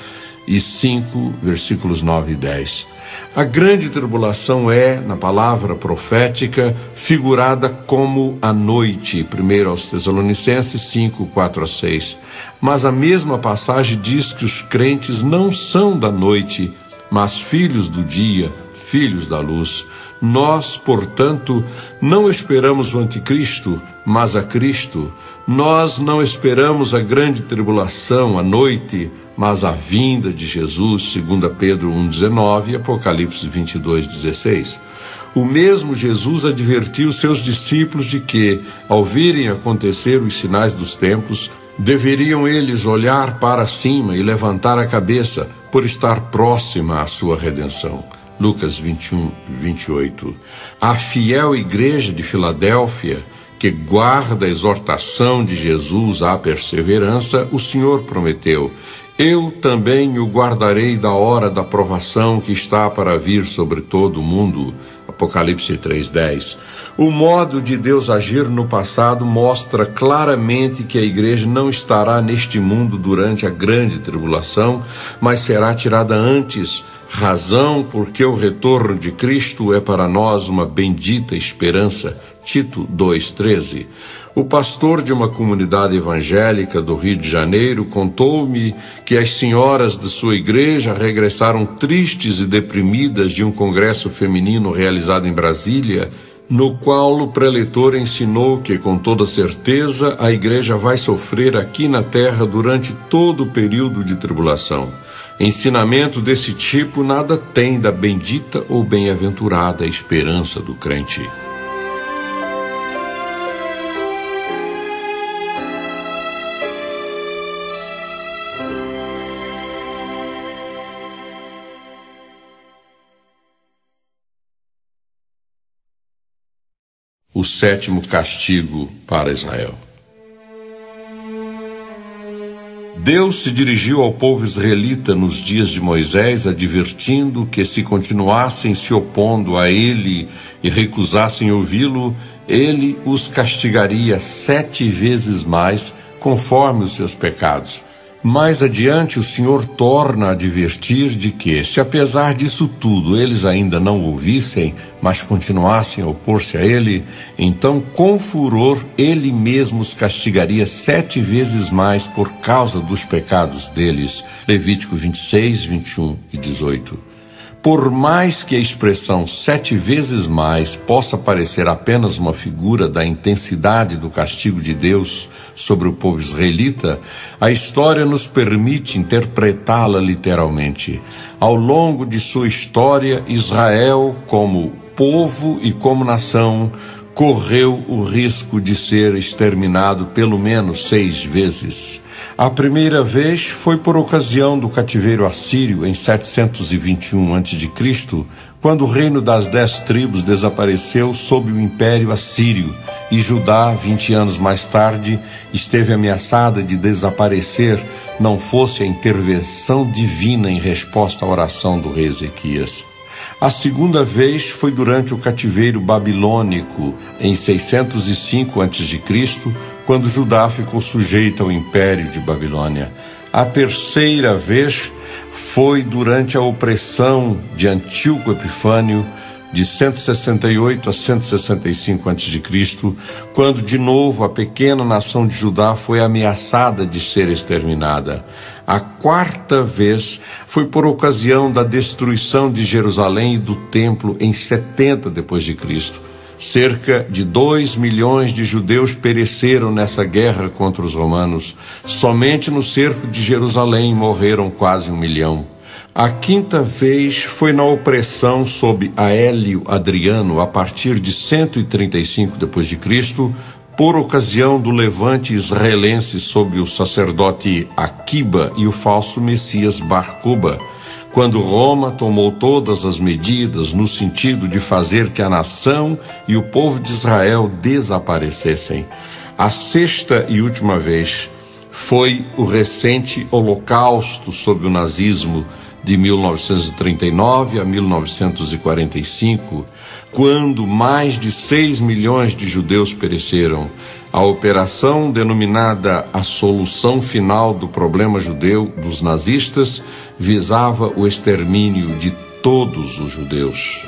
e 5, versículos 9 e 10. A grande tribulação é, na palavra profética, figurada como a noite, 1 aos Tessalonicenses 5, 4 a 6. Mas a mesma passagem diz que os crentes não são da noite, mas filhos do dia, filhos da luz. Nós, portanto, não esperamos o anticristo, mas a Cristo. Nós não esperamos a grande tribulação, a noite, mas a vinda de Jesus, 2 Pedro 1,19 e Apocalipse 22,16. O mesmo Jesus advertiu seus discípulos de que, ao virem acontecer os sinais dos tempos, deveriam eles olhar para cima e levantar a cabeça, por estar próxima à sua redenção. Lucas 21, 28. A fiel igreja de Filadélfia, que guarda a exortação de Jesus à perseverança, o Senhor prometeu: eu também o guardarei da hora da provação que está para vir sobre todo o mundo. Apocalipse 3:10. O modo de Deus agir no passado mostra claramente que a igreja não estará neste mundo durante a grande tribulação, mas será tirada antes, razão porque o retorno de Cristo é para nós uma bendita esperança. Tito 2:13. O pastor de uma comunidade evangélica do Rio de Janeiro contou-me que as senhoras de sua igreja regressaram tristes e deprimidas de um congresso feminino realizado em Brasília, no qual o preletor ensinou que, com toda certeza, a igreja vai sofrer aqui na terra durante todo o período de tribulação. Ensinamento desse tipo nada tem da bendita ou bem-aventurada esperança do crente. O sétimo castigo para Israel. Deus se dirigiu ao povo israelita nos dias de Moisés, advertindo que se continuassem se opondo a ele e recusassem ouvi-lo, ele os castigaria 7 vezes mais, conforme os seus pecados. Mais adiante, o Senhor torna a advertir de que, se apesar disso tudo eles ainda não ouvissem, mas continuassem a opor-se a ele, então com furor ele mesmo os castigaria 7 vezes mais por causa dos pecados deles. Levítico 26, 21 e 18. Por mais que a expressão 7 vezes mais possa parecer apenas uma figura da intensidade do castigo de Deus sobre o povo israelita, a história nos permite interpretá-la literalmente. Ao longo de sua história, Israel, como povo e como nação, correu o risco de ser exterminado pelo menos 6 vezes. A primeira vez foi por ocasião do cativeiro assírio em 721 a.C., quando o reino das 10 tribos desapareceu sob o Império Assírio e Judá, 20 anos mais tarde, esteve ameaçada de desaparecer, não fosse a intervenção divina em resposta à oração do rei Ezequias. A segunda vez foi durante o cativeiro babilônico, em 605 a.C., quando Judá ficou sujeita ao Império de Babilônia. A terceira vez foi durante a opressão de Antíoco Epifânio, de 168 a 165 a.C., quando de novo a pequena nação de Judá foi ameaçada de ser exterminada. A quarta vez foi por ocasião da destruição de Jerusalém e do templo em 70 d.C. Cerca de 2 milhões de judeus pereceram nessa guerra contra os romanos. Somente no cerco de Jerusalém morreram quase 1 milhão. A quinta vez foi na opressão sob Aélio Adriano, a partir de 135 d.C., por ocasião do levante israelense sob o sacerdote Aquiba e o falso Messias Bar-Coba, quando Roma tomou todas as medidas no sentido de fazer que a nação e o povo de Israel desaparecessem. A sexta e última vez foi o recente Holocausto sob o nazismo, de 1939 a 1945, quando mais de 6 milhões de judeus pereceram. A operação, denominada a solução final do problema judeu dos nazistas, visava o extermínio de todos os judeus.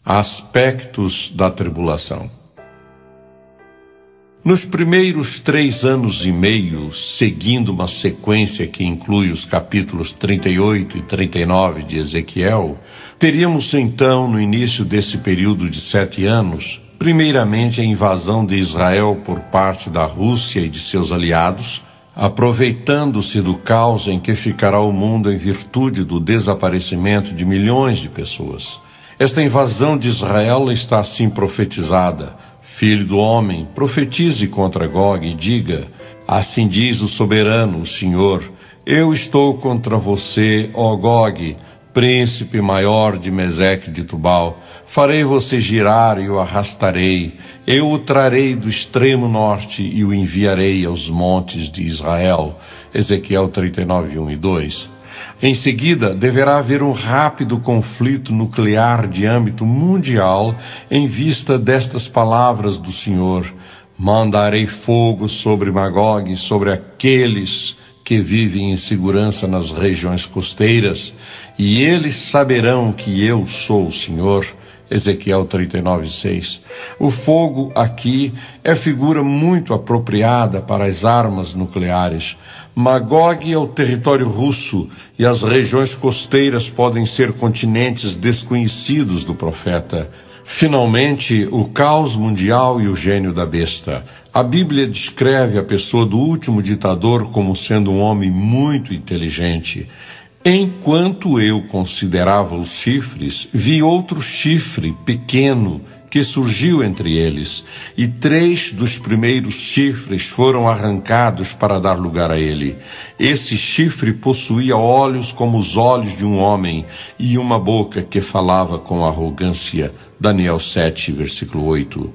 Aspectos da tribulação. Nos primeiros 3 anos e meio, seguindo uma sequência que inclui os capítulos 38 e 39 de Ezequiel, teríamos então, no início desse período de 7 anos, primeiramente a invasão de Israel por parte da Rússia e de seus aliados, aproveitando-se do caos em que ficará o mundo em virtude do desaparecimento de milhões de pessoas. Esta invasão de Israel está assim profetizada. Filho do homem, profetize contra Gog e diga: assim diz o soberano, o Senhor, eu estou contra você, ó Gog, príncipe maior de Meseque de Tubal. Farei você girar e o arrastarei. Eu o trarei do extremo norte e o enviarei aos montes de Israel. Ezequiel 39, 1 e 2. Em seguida, deverá haver um rápido conflito nuclear de âmbito mundial em vista destas palavras do Senhor: mandarei fogo sobre Magog e sobre aqueles que vivem em segurança nas regiões costeiras, e eles saberão que eu sou o Senhor. Ezequiel 39, 6. O fogo aqui é figura muito apropriada para as armas nucleares. Magog é o território russo e as regiões costeiras podem ser continentes desconhecidos do profeta. Finalmente, o caos mundial e o gênio da besta. A Bíblia descreve a pessoa do último ditador como sendo um homem muito inteligente. Enquanto eu considerava os chifres, vi outro chifre pequeno que surgiu entre eles, e 3 dos primeiros chifres foram arrancados para dar lugar a ele. Esse chifre possuía olhos como os olhos de um homem e uma boca que falava com arrogância. Daniel 7, versículo 8.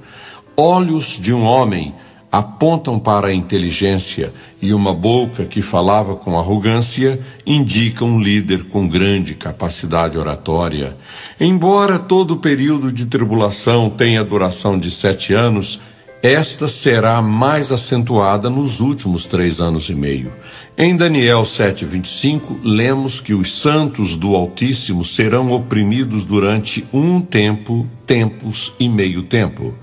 Olhos de um homem apontam para a inteligência, e uma boca que falava com arrogância indica um líder com grande capacidade oratória. Embora todo o período de tribulação tenha duração de 7 anos, esta será mais acentuada nos últimos 3 anos e meio. Em Daniel 7:25, lemos que os santos do Altíssimo serão oprimidos durante um tempo, tempos e meio tempo.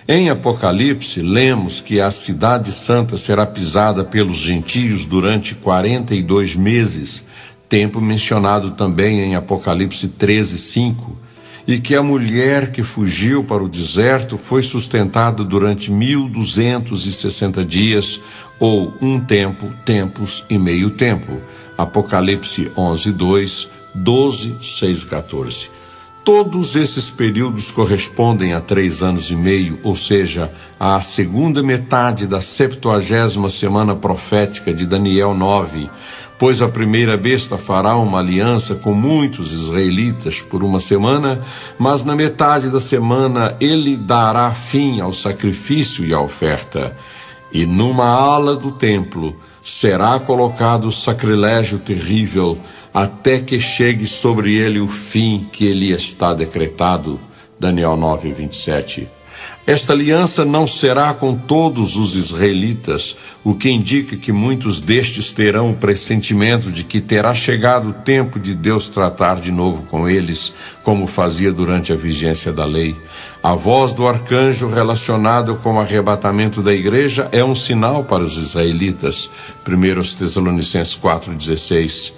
Em Apocalipse, lemos que a cidade santa será pisada pelos gentios durante 42 meses, tempo mencionado também em Apocalipse 13:5, e que a mulher que fugiu para o deserto foi sustentada durante 1260 dias, ou um tempo, tempos e meio tempo. Apocalipse 11:2, 12, 6, 14. Todos esses períodos correspondem a 3 anos e meio, ou seja, à segunda metade da 70ª semana profética de Daniel 9, pois a primeira besta fará uma aliança com muitos israelitas por uma semana, mas na metade da semana ele dará fim ao sacrifício e à oferta. E numa ala do templo será colocado o sacrilégio terrível, até que chegue sobre ele o fim que lhe está decretado. Daniel 9:27. Esta aliança não será com todos os israelitas, o que indica que muitos destes terão o pressentimento de que terá chegado o tempo de Deus tratar de novo com eles, como fazia durante a vigência da lei. A voz do arcanjo relacionada com o arrebatamento da igreja é um sinal para os israelitas. 1 Tessalonicenses 4:16.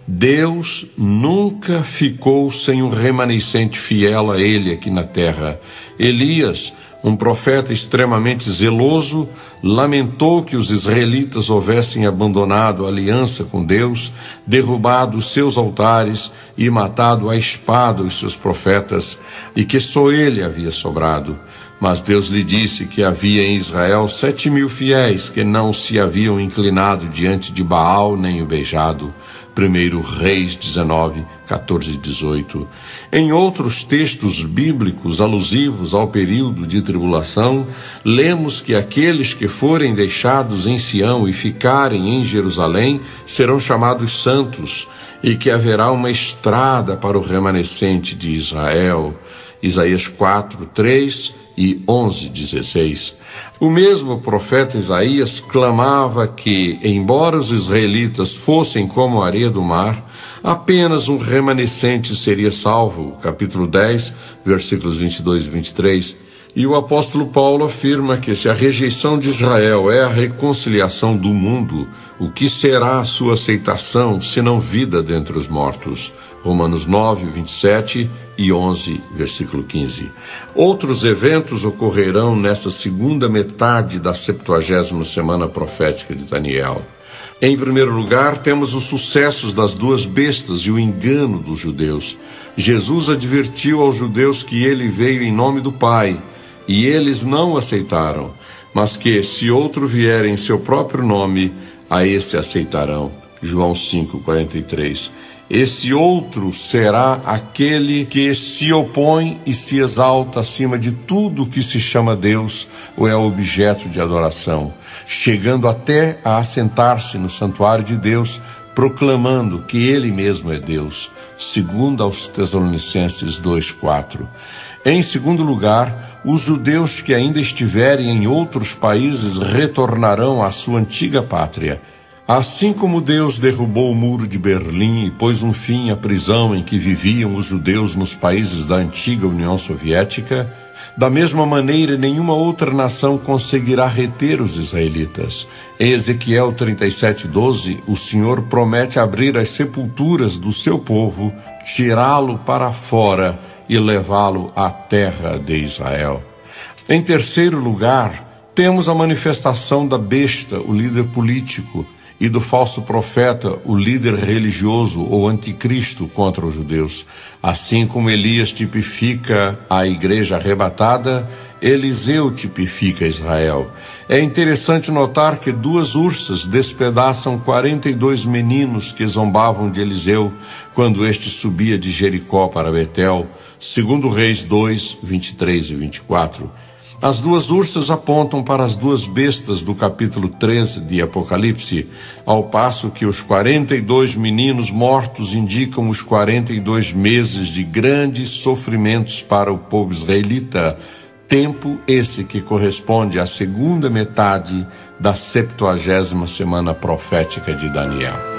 Deus nunca ficou sem um remanescente fiel a ele aqui na terra. Elias, um profeta extremamente zeloso, lamentou que os israelitas houvessem abandonado a aliança com Deus, derrubado os seus altares e matado à espada os seus profetas, e que só ele havia sobrado. Mas Deus lhe disse que havia em Israel 7.000 fiéis que não se haviam inclinado diante de Baal nem o beijado. 1 Reis 19, 14 e 18. Em outros textos bíblicos alusivos ao período de tribulação, lemos que aqueles que forem deixados em Sião e ficarem em Jerusalém serão chamados santos, e que haverá uma estrada para o remanescente de Israel. Isaías 4, 3 e 11, 16. O mesmo profeta Isaías clamava que, embora os israelitas fossem como a areia do mar, apenas um remanescente seria salvo, capítulo 10, versículos 22 e 23. E o apóstolo Paulo afirma que se a rejeição de Israel é a reconciliação do mundo, o que será a sua aceitação, senão vida dentre os mortos? Romanos 9, 27 e 11, versículo 15. Outros eventos ocorrerão nessa segunda metade da 70ª semana profética de Daniel. Em primeiro lugar, temos os sucessos das 2 bestas e o engano dos judeus. Jesus advertiu aos judeus que ele veio em nome do Pai, e eles não o aceitaram, mas que, se outro vier em seu próprio nome, a esse aceitarão. João 5:43. Esse outro será aquele que se opõe e se exalta acima de tudo que se chama Deus ou é objeto de adoração, chegando até a assentar-se no santuário de Deus, proclamando que ele mesmo é Deus, segundo aos Tessalonicenses 2:4. Em segundo lugar, os judeus que ainda estiverem em outros países retornarão à sua antiga pátria. Assim como Deus derrubou o muro de Berlim e pôs um fim à prisão em que viviam os judeus nos países da antiga União Soviética, da mesma maneira nenhuma outra nação conseguirá reter os israelitas. Em Ezequiel 37:12, o Senhor promete abrir as sepulturas do seu povo, tirá-lo para fora e levá-lo à terra de Israel. Em terceiro lugar, temos a manifestação da besta, o líder político, e do falso profeta, o líder religioso ou anticristo contra os judeus. Assim como Elias tipifica a igreja arrebatada, Eliseu tipifica Israel. É interessante notar que 2 ursas despedaçam 42 meninos que zombavam de Eliseu quando este subia de Jericó para Betel, segundo Reis 2, 23 e 24. As 2 ursas apontam para as 2 bestas do capítulo 13 de Apocalipse, ao passo que os 42 meninos mortos indicam os 42 meses de grandes sofrimentos para o povo israelita, tempo esse que corresponde à segunda metade da 70ª semana profética de Daniel.